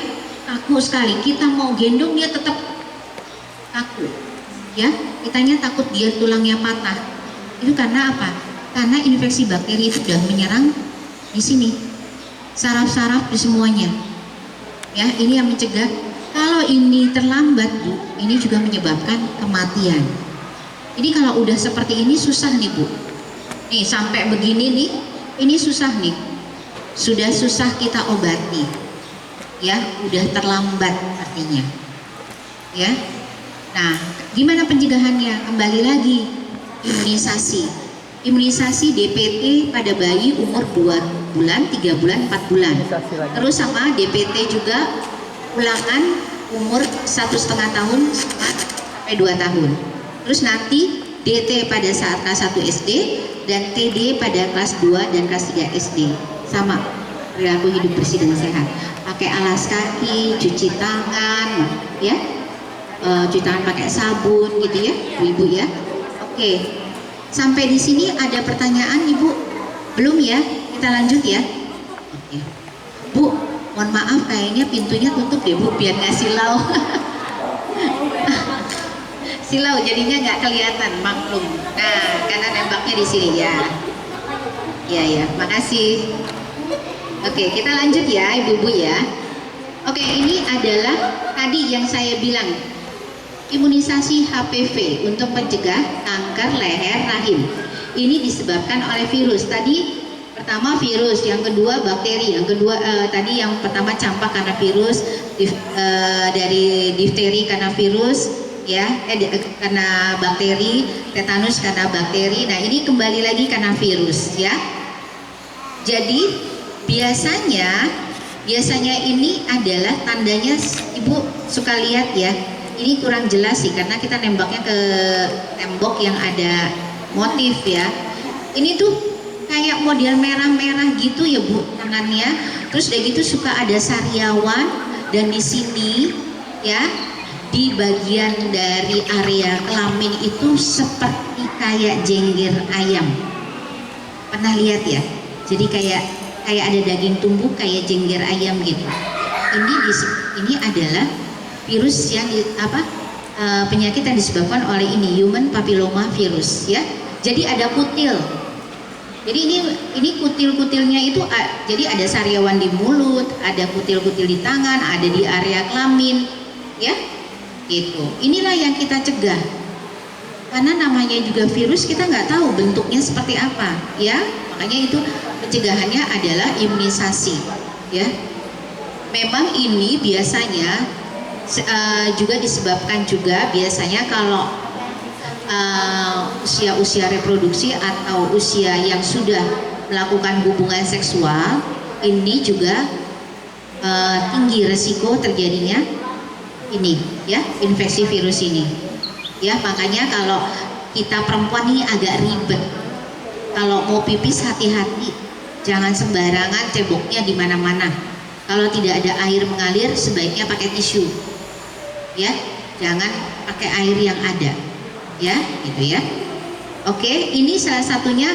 kaku sekali. Kita mau gendong dia tetap kaku ya, kitanya takut dia tulangnya patah. Itu karena apa? Karena infeksi bakteri itu sudah menyerang di sini, saraf-saraf di semuanya ya. Ini yang mencegah. Kalau ini terlambat bu, ini juga menyebabkan kematian. Ini kalau udah seperti ini susah nih bu. Nih sampai begini nih, ini susah nih. Sudah susah kita obati ya, udah terlambat artinya ya. Nah gimana pencegahannya? Kembali lagi imunisasi. Imunisasi DPT pada bayi umur 2 bulan, 3 bulan, 4 bulan. Terus sama DPT juga ulangan umur 1,5 tahun sampai 2 tahun. Terus nanti DT pada saat kelas 1 SD dan TD pada kelas 2 dan kelas 3 SD. Sama, perilaku hidup bersih dan sehat. Pakai alas kaki, cuci tangan ya. Cuci tangan pakai sabun gitu ya, ibu ya. Oke. Sampai di sini ada pertanyaan ibu? Belum ya? Kita lanjut ya. Oke. Bu, mohon maaf kayaknya pintunya tutup deh bu, biar nggak silau. Silau jadinya nggak kelihatan, maklum. Nah, karena nembaknya di sini ya. Ya, makasih. Oke, kita lanjut ya ibu-ibu ya. Oke, ini adalah tadi yang saya bilang, imunisasi HPV untuk mencegah kanker leher rahim. Ini disebabkan oleh virus. Tadi pertama virus, yang kedua bakteri, yang kedua tadi yang pertama campak karena virus, dari difteri karena virus ya, karena bakteri, tetanus karena bakteri. Nah ini kembali lagi karena virus ya. Jadi biasanya ini adalah tandanya, ibu suka lihat ya. Ini kurang jelas sih karena kita nembaknya ke tembok yang ada motif ya. Ini tuh kayak model merah-merah gitu ya bu tangannya. Terus udah gitu suka ada sariawan, dan di sini ya di bagian dari area kelamin itu seperti kayak jengger ayam. Pernah lihat ya? Jadi kayak ada daging tumbuk kayak jengger ayam gitu. Ini adalah virus yang penyakit yang disebabkan oleh ini human papilloma virus ya. Jadi ada kutil. Jadi ini kutil-kutilnya itu jadi ada sariawan di mulut, ada kutil-kutil di tangan, ada di area kelamin ya. Gitu. Inilah yang kita cegah. Karena namanya juga virus, kita nggak tahu bentuknya seperti apa ya. Makanya itu pencegahannya adalah imunisasi, ya. Memang ini biasanya juga disebabkan juga biasanya kalau usia-usia reproduksi atau usia yang sudah melakukan hubungan seksual ini juga tinggi resiko terjadinya ini, ya, infeksi virus ini, ya. Makanya kalau kita perempuan ini agak ribet. Kalau mau pipis hati-hati, jangan sembarangan ceboknya di mana-mana. Kalau tidak ada air mengalir, sebaiknya pakai tisu, ya. Jangan pakai air yang ada, ya, gitu ya. Oke, ini salah satunya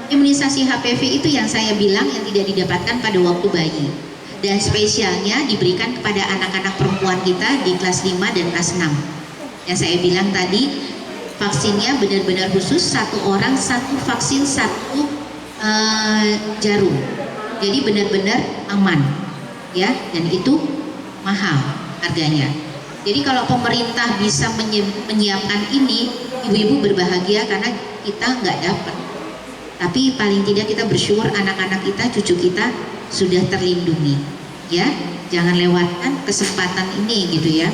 imunisasi HPV itu yang saya bilang yang tidak didapatkan pada waktu bayi. Dan spesialnya diberikan kepada anak-anak perempuan kita di kelas 5 dan kelas 6. Yang saya bilang tadi, vaksinnya benar-benar khusus, satu orang satu vaksin, satu jarum. Jadi benar-benar aman, ya, dan itu mahal harganya. Jadi kalau pemerintah bisa menyiapkan ini, ibu-ibu berbahagia karena kita nggak dapat. Tapi paling tidak kita bersyukur anak-anak kita, cucu kita sudah terlindungi, ya. Jangan lewatkan kesempatan ini, gitu ya.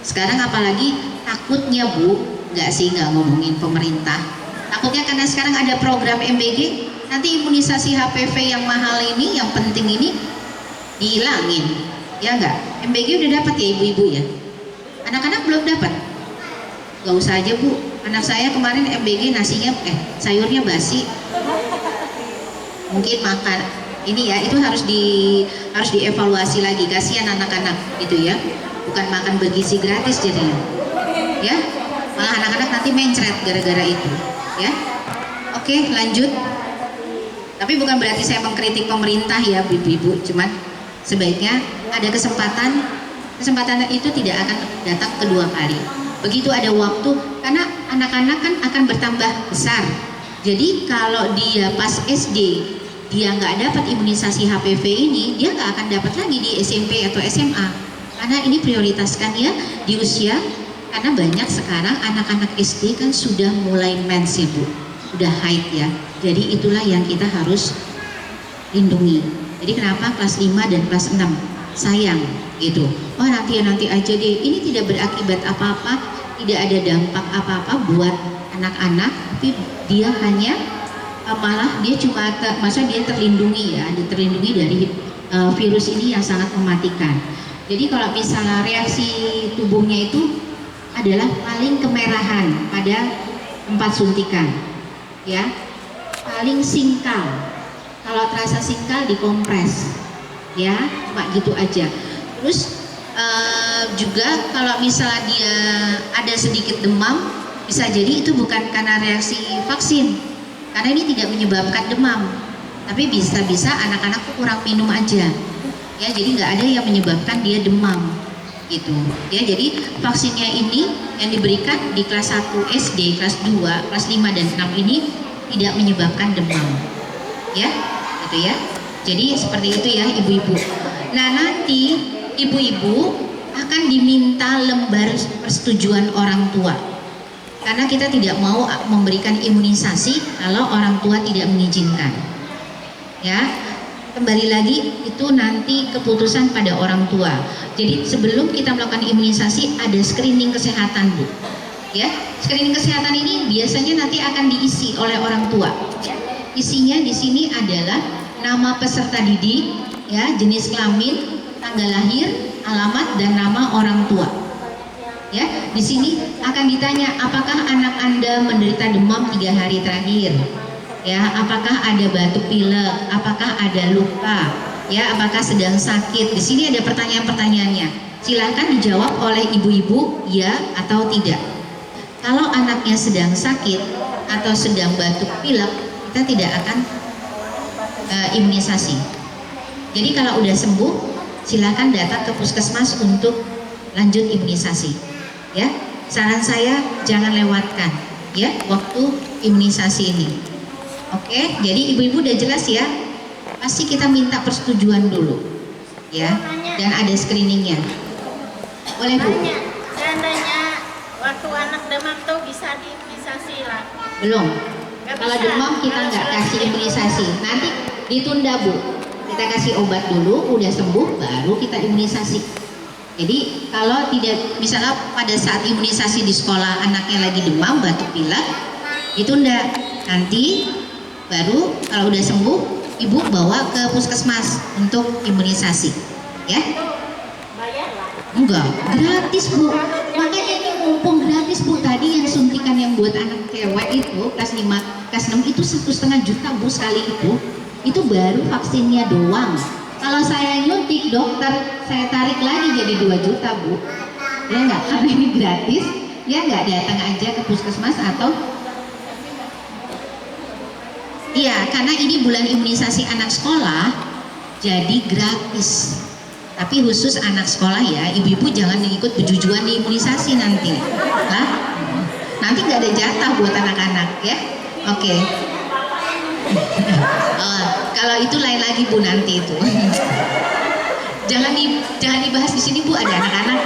Sekarang apalagi takutnya, Bu, nggak sih, nggak ngomongin pemerintah. Takutnya karena sekarang ada program MBG, nanti imunisasi HPV yang mahal ini, yang penting ini dihilangin, ya nggak? MBG udah dapat ya ibu-ibu ya? Anak-anak belum dapat? Gak usah aja, Bu. Anak saya kemarin MBG nasinya, sayurnya basi. Mungkin makan ini ya, itu harus dievaluasi lagi. Kasihan anak-anak gitu ya. Bukan makan bergizi gratis jadinya, ya. Malah anak-anak nanti mencret gara-gara itu, ya. Oke, lanjut. Tapi bukan berarti saya mengkritik pemerintah ya, ibu-ibu. Cuman sebaiknya ada kesempatan itu tidak akan datang kedua kali. Begitu ada waktu, karena anak-anak kan akan bertambah besar. Jadi kalau dia pas SD dia nggak dapat imunisasi HPV ini, dia nggak akan dapat lagi di SMP atau SMA. Karena ini prioritaskan ya di usia, karena banyak sekarang anak-anak SD kan sudah mulai mens ya, Bu, sudah haid ya. Jadi itulah yang kita harus lindungi. Jadi kenapa kelas 5 dan kelas 6 sayang gitu. Oh nanti aja deh. Ini tidak berakibat apa-apa, tidak ada dampak apa-apa buat anak-anak, tapi dia hanya malah dia cuma maksudnya dia terlindungi ya, terlindungi dari virus ini yang sangat mematikan. Jadi kalau misalnya reaksi tubuhnya itu adalah paling kemerahan pada 4 suntikan, ya, paling singkal. Kalau terasa singkal dikompres, ya, cuma gitu aja. Terus juga kalau misalnya dia ada sedikit demam, bisa jadi itu bukan karena reaksi vaksin, karena ini tidak menyebabkan demam, tapi bisa-bisa anak-anak kurang minum aja. Ya, jadi nggak ada yang menyebabkan dia demam gitu ya. Jadi vaksinnya ini yang diberikan di kelas 1 SD, kelas 2, kelas 5 dan 6 ini tidak menyebabkan demam ya, gitu ya. Jadi seperti itu ya ibu-ibu. Nah nanti ibu-ibu akan diminta lembar persetujuan orang tua, karena kita tidak mau memberikan imunisasi kalau orang tua tidak mengizinkan ya. Kembali lagi itu nanti keputusan pada orang tua. Jadi sebelum kita melakukan imunisasi ada screening kesehatan, Bu. Ya, screening kesehatan ini biasanya nanti akan diisi oleh orang tua. Isinya di sini adalah nama peserta didik, ya, jenis kelamin, tanggal lahir, alamat dan nama orang tua. Ya, di sini akan ditanya apakah anak Anda menderita demam 3 hari terakhir. Ya, apakah ada batuk pilek, apakah ada luka, ya, apakah sedang sakit. Di sini ada pertanyaan-pertanyaannya. Silakan dijawab oleh ibu-ibu ya atau tidak. Kalau anaknya sedang sakit atau sedang batuk pilek, kita tidak akan imunisasi. Jadi kalau udah sembuh, silakan datang ke puskesmas untuk lanjut imunisasi. Ya, saran saya jangan lewatkan ya waktu imunisasi ini. Oke, jadi ibu-ibu udah jelas ya. Pasti kita minta persetujuan dulu, ya. Dan ada screeningnya. Boleh Bu? Seandainya waktu anak demam tuh bisa diimunisasi lah. Belum. Kalau demam kita nggak kasih imunisasi, nanti ditunda Bu. Kita kasih obat dulu, udah sembuh baru kita imunisasi. Jadi kalau tidak, misalnya pada saat imunisasi di sekolah anaknya lagi demam, batuk pilek, ditunda. Nanti baru kalau udah sembuh, ibu bawa ke puskesmas untuk imunisasi, ya? Enggak, gratis Bu. Makanya ini mumpung gratis Bu, tadi yang suntikan yang buat anak cewek itu kelas 5, kelas 6 itu 1,5 juta Bu sekali itu baru vaksinnya doang. Kalau saya nyuntik dokter, saya tarik lagi jadi 2 juta Bu. Ya enggak, karena ini gratis, ya enggak, datang aja ke puskesmas atau iya, karena ini bulan imunisasi anak sekolah, jadi gratis. Tapi khusus anak sekolah ya, ibu-ibu jangan ikut bejujuan di imunisasi nanti. Hah? Nanti nggak ada jatah buat anak-anak ya. Oke. Kalau itu lain lagi Bu nanti itu. jangan dibahas di sini Bu, ada anak-anak.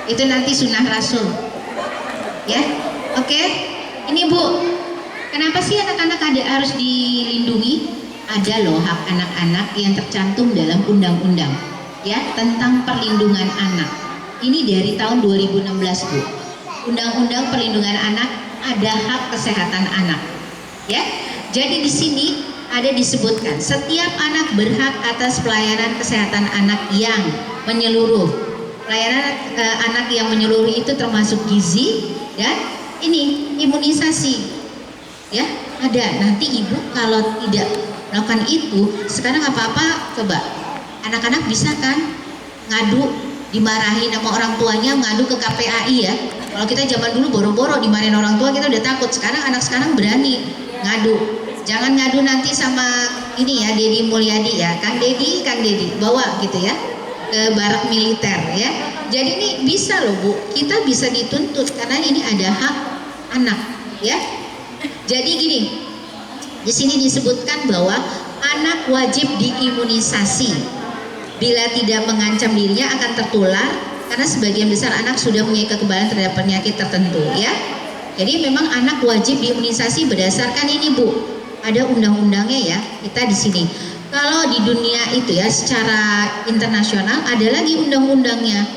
Itu nanti sunnah Rasul. Ya. Oke. Ini Bu. Kenapa sih anak-anak harus dilindungi? Ada loh hak anak-anak yang tercantum dalam undang-undang ya tentang perlindungan anak. Ini dari tahun 2016 Bu. Undang-undang perlindungan anak ada hak kesehatan anak. Ya. Jadi di sini ada disebutkan setiap anak berhak atas pelayanan kesehatan anak yang menyeluruh. Pelayanan anak yang menyeluruh itu termasuk gizi dan ini imunisasi. Ya, ada. Nanti ibu kalau tidak melakukan itu, sekarang apa-apa coba anak-anak bisa kan ngadu, dimarahin sama orang tuanya, ngadu ke KPAI ya. Kalau kita zaman dulu boro-boro dimarahin orang tua kita udah takut, sekarang anak sekarang berani ngadu. Jangan ngadu nanti sama ini ya, Dedi Mulyadi ya, Kang Dedi bawa gitu ya ke barak militer ya. Jadi ini bisa loh Bu, kita bisa dituntut karena ini ada hak anak ya. Jadi gini, di sini disebutkan bahwa anak wajib diimunisasi. Bila tidak mengancam dirinya akan tertular, karena sebagian besar anak sudah mempunyai kekebalan terhadap penyakit tertentu, ya. Jadi memang anak wajib diimunisasi berdasarkan ini Bu. Ada undang-undangnya ya. Kita di sini. Kalau di dunia itu ya, secara internasional ada lagi undang-undangnya,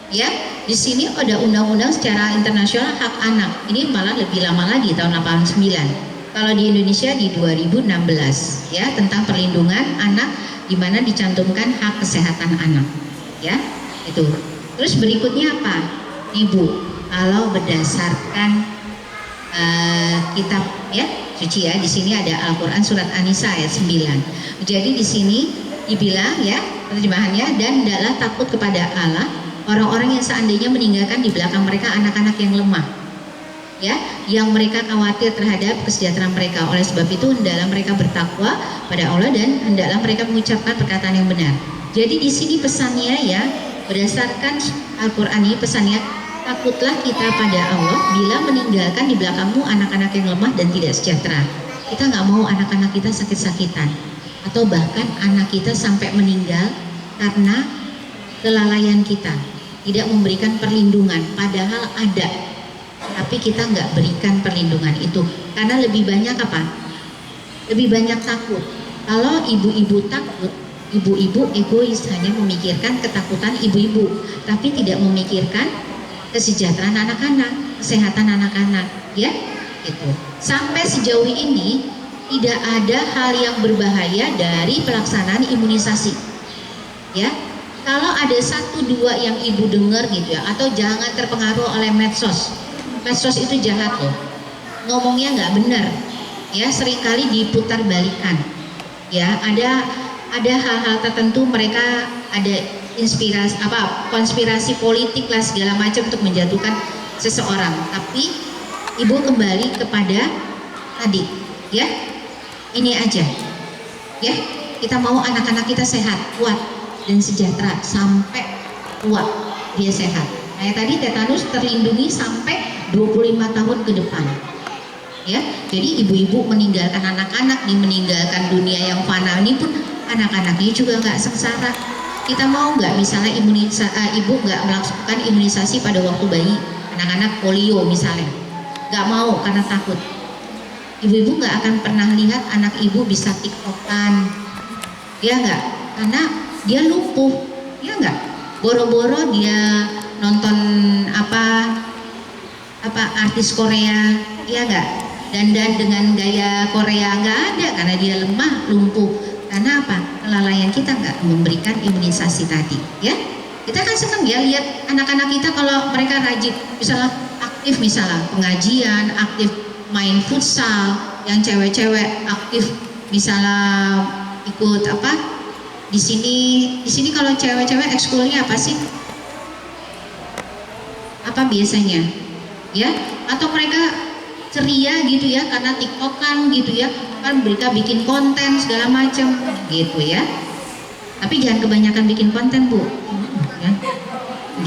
ya. Di sini ada undang-undang secara internasional hak anak. Ini malah lebih lama lagi, tahun 89. Kalau di Indonesia di 2016 ya, tentang perlindungan anak di mana dicantumkan hak kesehatan anak ya, itu. Terus berikutnya apa? Ibu, kalau berdasarkan kitab ya suci ya, di sini ada Al-Qur'an surat An-Nisa ayat 9. Jadi di sini dibilang ya terjemahannya, dan hendaklah takut kepada Allah orang-orang yang seandainya meninggalkan di belakang mereka anak-anak yang lemah, ya, yang mereka khawatir terhadap kesejahteraan mereka. Oleh sebab itu hendaklah mereka bertakwa pada Allah dan hendaklah mereka mengucapkan perkataan yang benar. Jadi di sini pesannya ya, berdasarkan Al-Qur'an ini pesannya, takutlah kita pada Allah bila meninggalkan di belakangmu anak-anak yang lemah dan tidak sejahtera. Kita nggak mau anak-anak kita sakit-sakitan atau bahkan anak kita sampai meninggal karena kelalaian kita, tidak memberikan perlindungan, padahal ada, tapi kita nggak berikan perlindungan itu karena lebih banyak apa? Lebih banyak takut. Kalau ibu-ibu takut, ibu-ibu egois, hanya memikirkan ketakutan ibu-ibu, tapi tidak memikirkan kesejahteraan anak-anak, kesehatan anak-anak, ya, gitu. Sampai sejauh ini tidak ada hal yang berbahaya dari pelaksanaan imunisasi, ya. Kalau ada 1-2 yang ibu dengar gitu ya, atau jangan terpengaruh oleh medsos. Medsos itu jahat loh, ngomongnya nggak benar, ya, seringkali diputar balikan, ya. Ada hal-hal tertentu, mereka ada inspirasi konspirasi politik lah segala macam untuk menjatuhkan seseorang. Tapi ibu kembali kepada tadi, ya, ini aja, ya, kita mau anak-anak kita sehat, kuat dan sejahtera sampai tua dia sehat. Kayak tadi tetanus terlindungi sampai 25 tahun ke depan, ya. Jadi ibu-ibu meninggalkan anak-anak, meninggalkan dunia yang fana ini pun anak-anaknya juga nggak sengsara. Kita mau nggak misalnya ibu nggak melakukan imunisasi pada waktu bayi, anak-anak polio misalnya, nggak mau karena takut, ibu-ibu nggak akan pernah lihat anak ibu bisa tiktokan, ya nggak? Karena dia lumpuh, ya nggak? Boro-boro dia nonton apa artis Korea, ya nggak? Dandan dengan gaya Korea nggak ada karena dia lemah, lumpuh. Karena apa? Kelalaian kita nggak memberikan imunisasi tadi, ya. Kita kan senang ya lihat anak-anak kita kalau mereka rajin, misalnya aktif, misalnya pengajian, aktif main futsal, yang cewek-cewek aktif misalnya ikut apa? Di sini kalau cewek-cewek ekskulnya apa sih? Apa biasanya? Ya, atau mereka ceria gitu ya karena tiktokan gitu ya, kan mereka bikin konten segala macam gitu ya. Tapi jangan kebanyakan bikin konten, Bu, ya,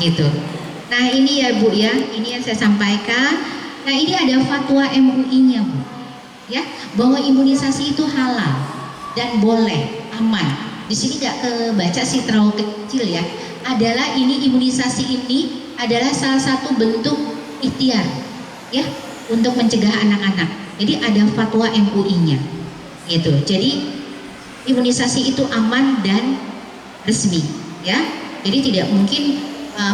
gitu. Nah ini ya Bu ya, ini yang saya sampaikan. Nah ini ada fatwa MUI-nya Bu, ya, bahwa imunisasi itu halal dan boleh, aman. Di sini nggak kebaca sih, terlalu kecil ya. Adalah ini imunisasi ini adalah salah satu bentuk ikhtiar, ya, untuk mencegah anak-anak. Jadi ada fatwa MUI-nya, gitu. Jadi imunisasi itu aman dan resmi, ya. Jadi tidak mungkin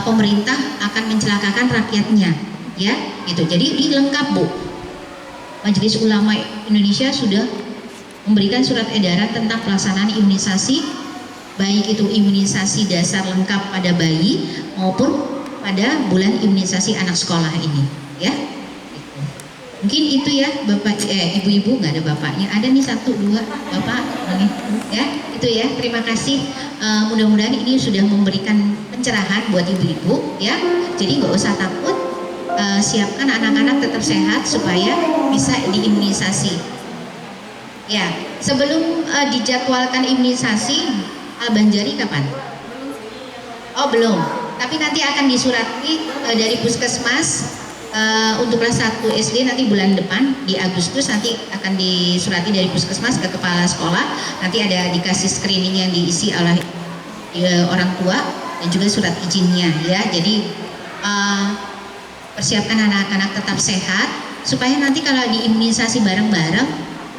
pemerintah akan mencelakakan rakyatnya, ya, gitu. Jadi ini lengkap Bu. Majelis Ulama Indonesia sudah memberikan surat edaran tentang pelaksanaan imunisasi, baik itu imunisasi dasar lengkap pada bayi maupun pada bulan imunisasi anak sekolah ini, ya. Mungkin itu ya Bapak, ibu-ibu, nggak ada bapaknya, ada nih 1, 2 bapak nih, ya, itu ya. Terima kasih, mudah-mudahan ini sudah memberikan pencerahan buat ibu-ibu, ya. Jadi nggak usah takut, siapkan anak-anak tetap sehat supaya bisa diimunisasi, ya. Sebelum dijadwalkan imunisasi, Al-Banjari kapan? Oh belum, tapi nanti akan disurati dari puskesmas. Untuk kelas 1 SD nanti bulan depan di Agustus nanti akan disurati dari puskesmas ke kepala sekolah, nanti ada dikasih screening yang diisi oleh orang tua dan juga surat izinnya, ya. Jadi persiapkan anak-anak tetap sehat supaya nanti kalau diimunisasi bareng-bareng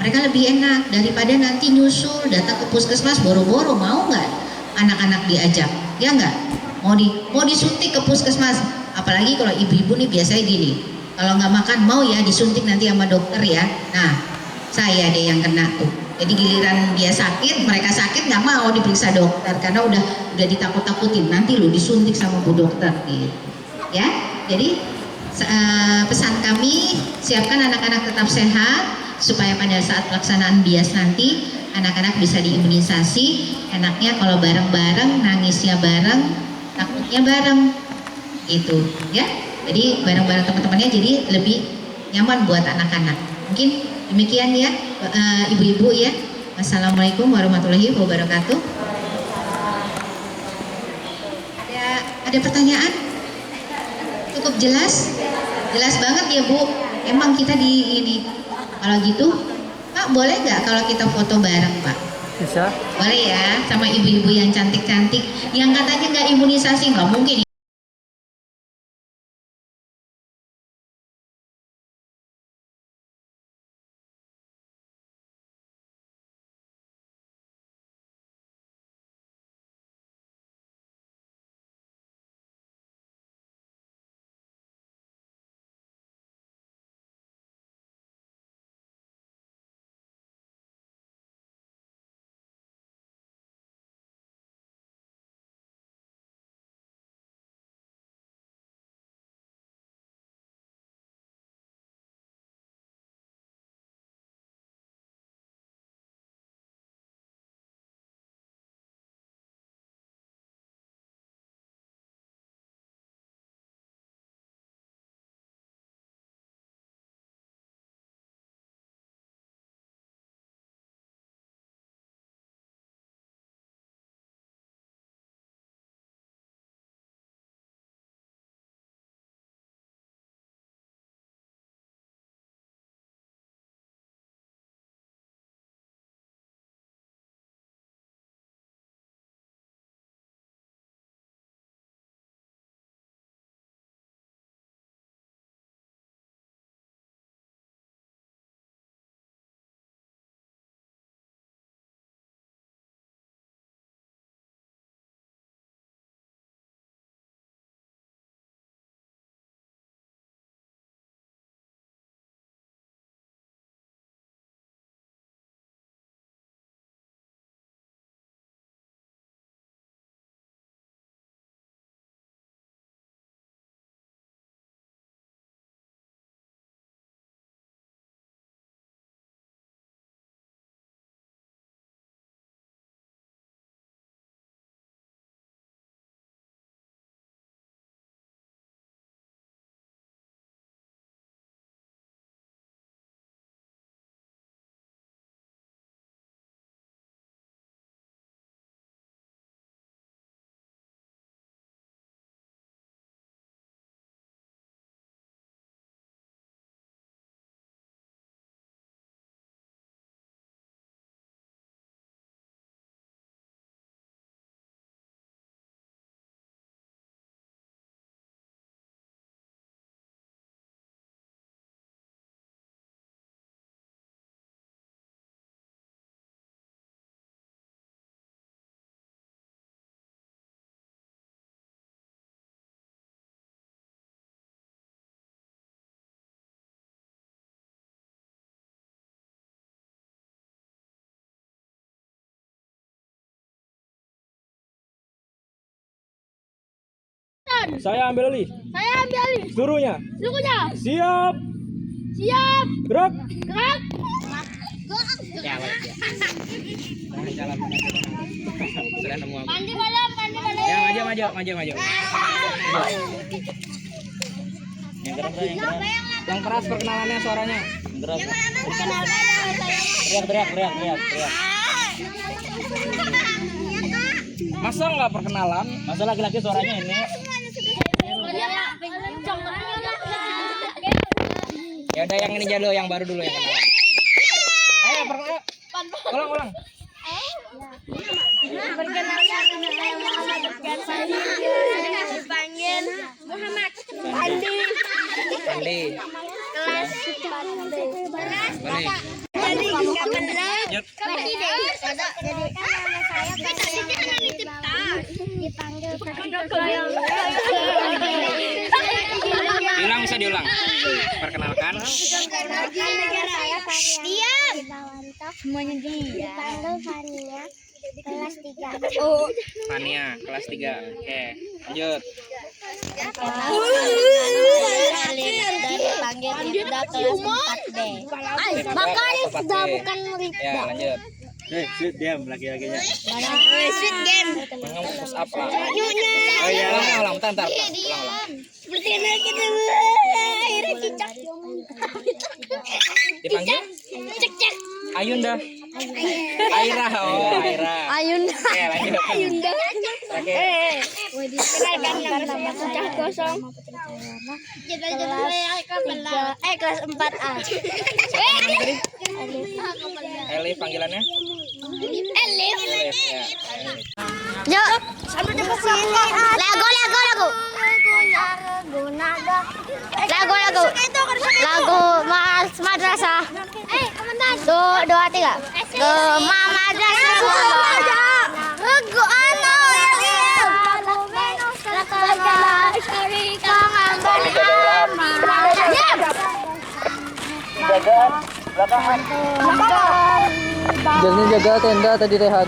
mereka lebih enak daripada nanti nyusul datang ke puskesmas boro-boro. Mau nggak anak-anak diajak, ya nggak? Mau disuntik ke puskesmas. Apalagi kalau ibu-ibu nih biasanya gini, kalau nggak makan mau ya disuntik nanti sama dokter ya. Nah saya deh yang kena tuh. Jadi giliran dia sakit, mereka sakit nggak mau diperiksa dokter karena udah ditakut-takutin, nanti lo disuntik sama bu dokter gitu. Ya, jadi pesan kami, siapkan anak-anak tetap sehat supaya pada saat pelaksanaan BIAS nanti anak-anak bisa diimunisasi. Enaknya kalau bareng-bareng, nangisnya bareng, takutnya bareng, gitu ya. Jadi bareng-bareng teman-temannya, jadi lebih nyaman buat anak-anak. Mungkin demikian ya ibu-ibu ya. Wassalamualaikum warahmatullahi wabarakatuh. Ada pertanyaan? Cukup jelas? Jelas banget ya Bu. Emang kita di ini. Kalau gitu Pak boleh nggak kalau kita foto bareng Pak? Bisa. Boleh ya, sama ibu-ibu yang cantik-cantik yang katanya nggak imunisasi. Nggak mungkin John. Saya ambil alih. Saya ambil alih. Seluruhnya. Seluruhnya. Siap. Siap. Gerak. Gerak. Sudah nemu aku. Mandi malam, mandi malam. Ya, maju. Yang keras perkenalannya suaranya. Teriak. Masa nggak perkenalan? Masa laki-laki suaranya ini? Ya udah yang ini dulu, yang baru dulu yang kenalan. Ayo perkenalan. Ulang. Perkenalkan nama saya Muhammad Rizkan Sandi. Dipanggil Muhammad Andi. Kelas 4D. Balik. Jadi kapan Yuk. Bisa diulang. Perkenalkan. Diam. Semuanya dipanggil Fania, kelas 3. Fania, kelas 3. Oke, lanjut. Dipanggil Rifda, kelas 4D. Makanya sudah bukan Rifda. Ya, lanjut. diam laki-lakinya. Sweet game. Menghapus apa? Oh iya. Ulang. Bentar. Ulang. Seperti anak kita akhirnya cicak. Dipanggil? Cek. Ayunda. Aira. Ayunda. Oke, lanjut. Ayunda. Oke. Kenalkan nama saya kosong. Kelas 4A. Elif panggilannya? Elif. Elif ya. Yuk, sampai ke sini. Lagu. Lagu Mas Madrasah. Komandan. 2, 3. Ke Madrasah. Lagu Jangan jaga tenda tadi Rehan.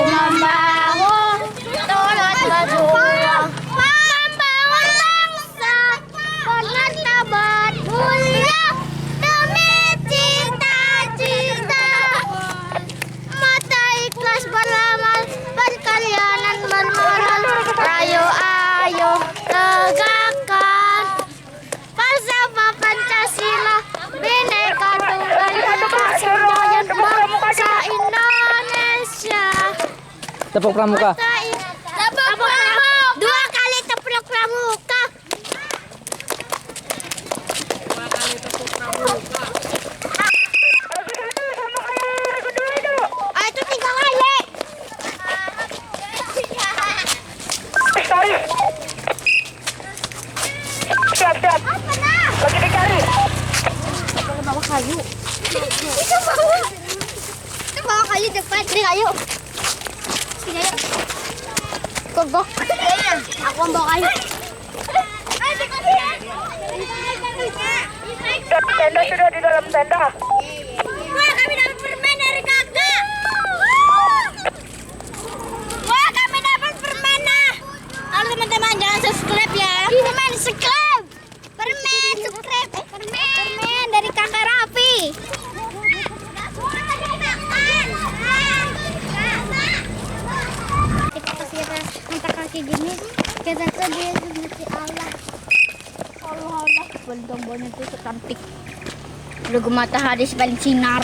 Membangun turut berjuang, membangun bangsa bermartabat mulia demi cita-cita. Mata ikhlas beramal, berkarya dan bermoral. Ayo tegakkan falsafah Pancasila, Bhinneka Tunggal Ika, semboyan bangsa Indonesia. Tepuk pramuka. Tepuk pramuka. 2 kali tepuk pramuka. Itu 3 kali. Siap. Lagi dicari. Bawa kayu. Itu bawa kayu depan. Ini kayu. Go. Aku bawa kayu. Tenda sudah di dalam tenda. Wah, kami dapat permen dari kakak. Wah, kami dapat permen. Halo teman-teman, jangan subscribe ya. Permen subscribe. Permen dari kakak Raffi. Kita kasih angkat kaki gini, kita tuh dia seperti Allah. Allah, bentong-bentong itu secantik. Udah matahari paling sinar.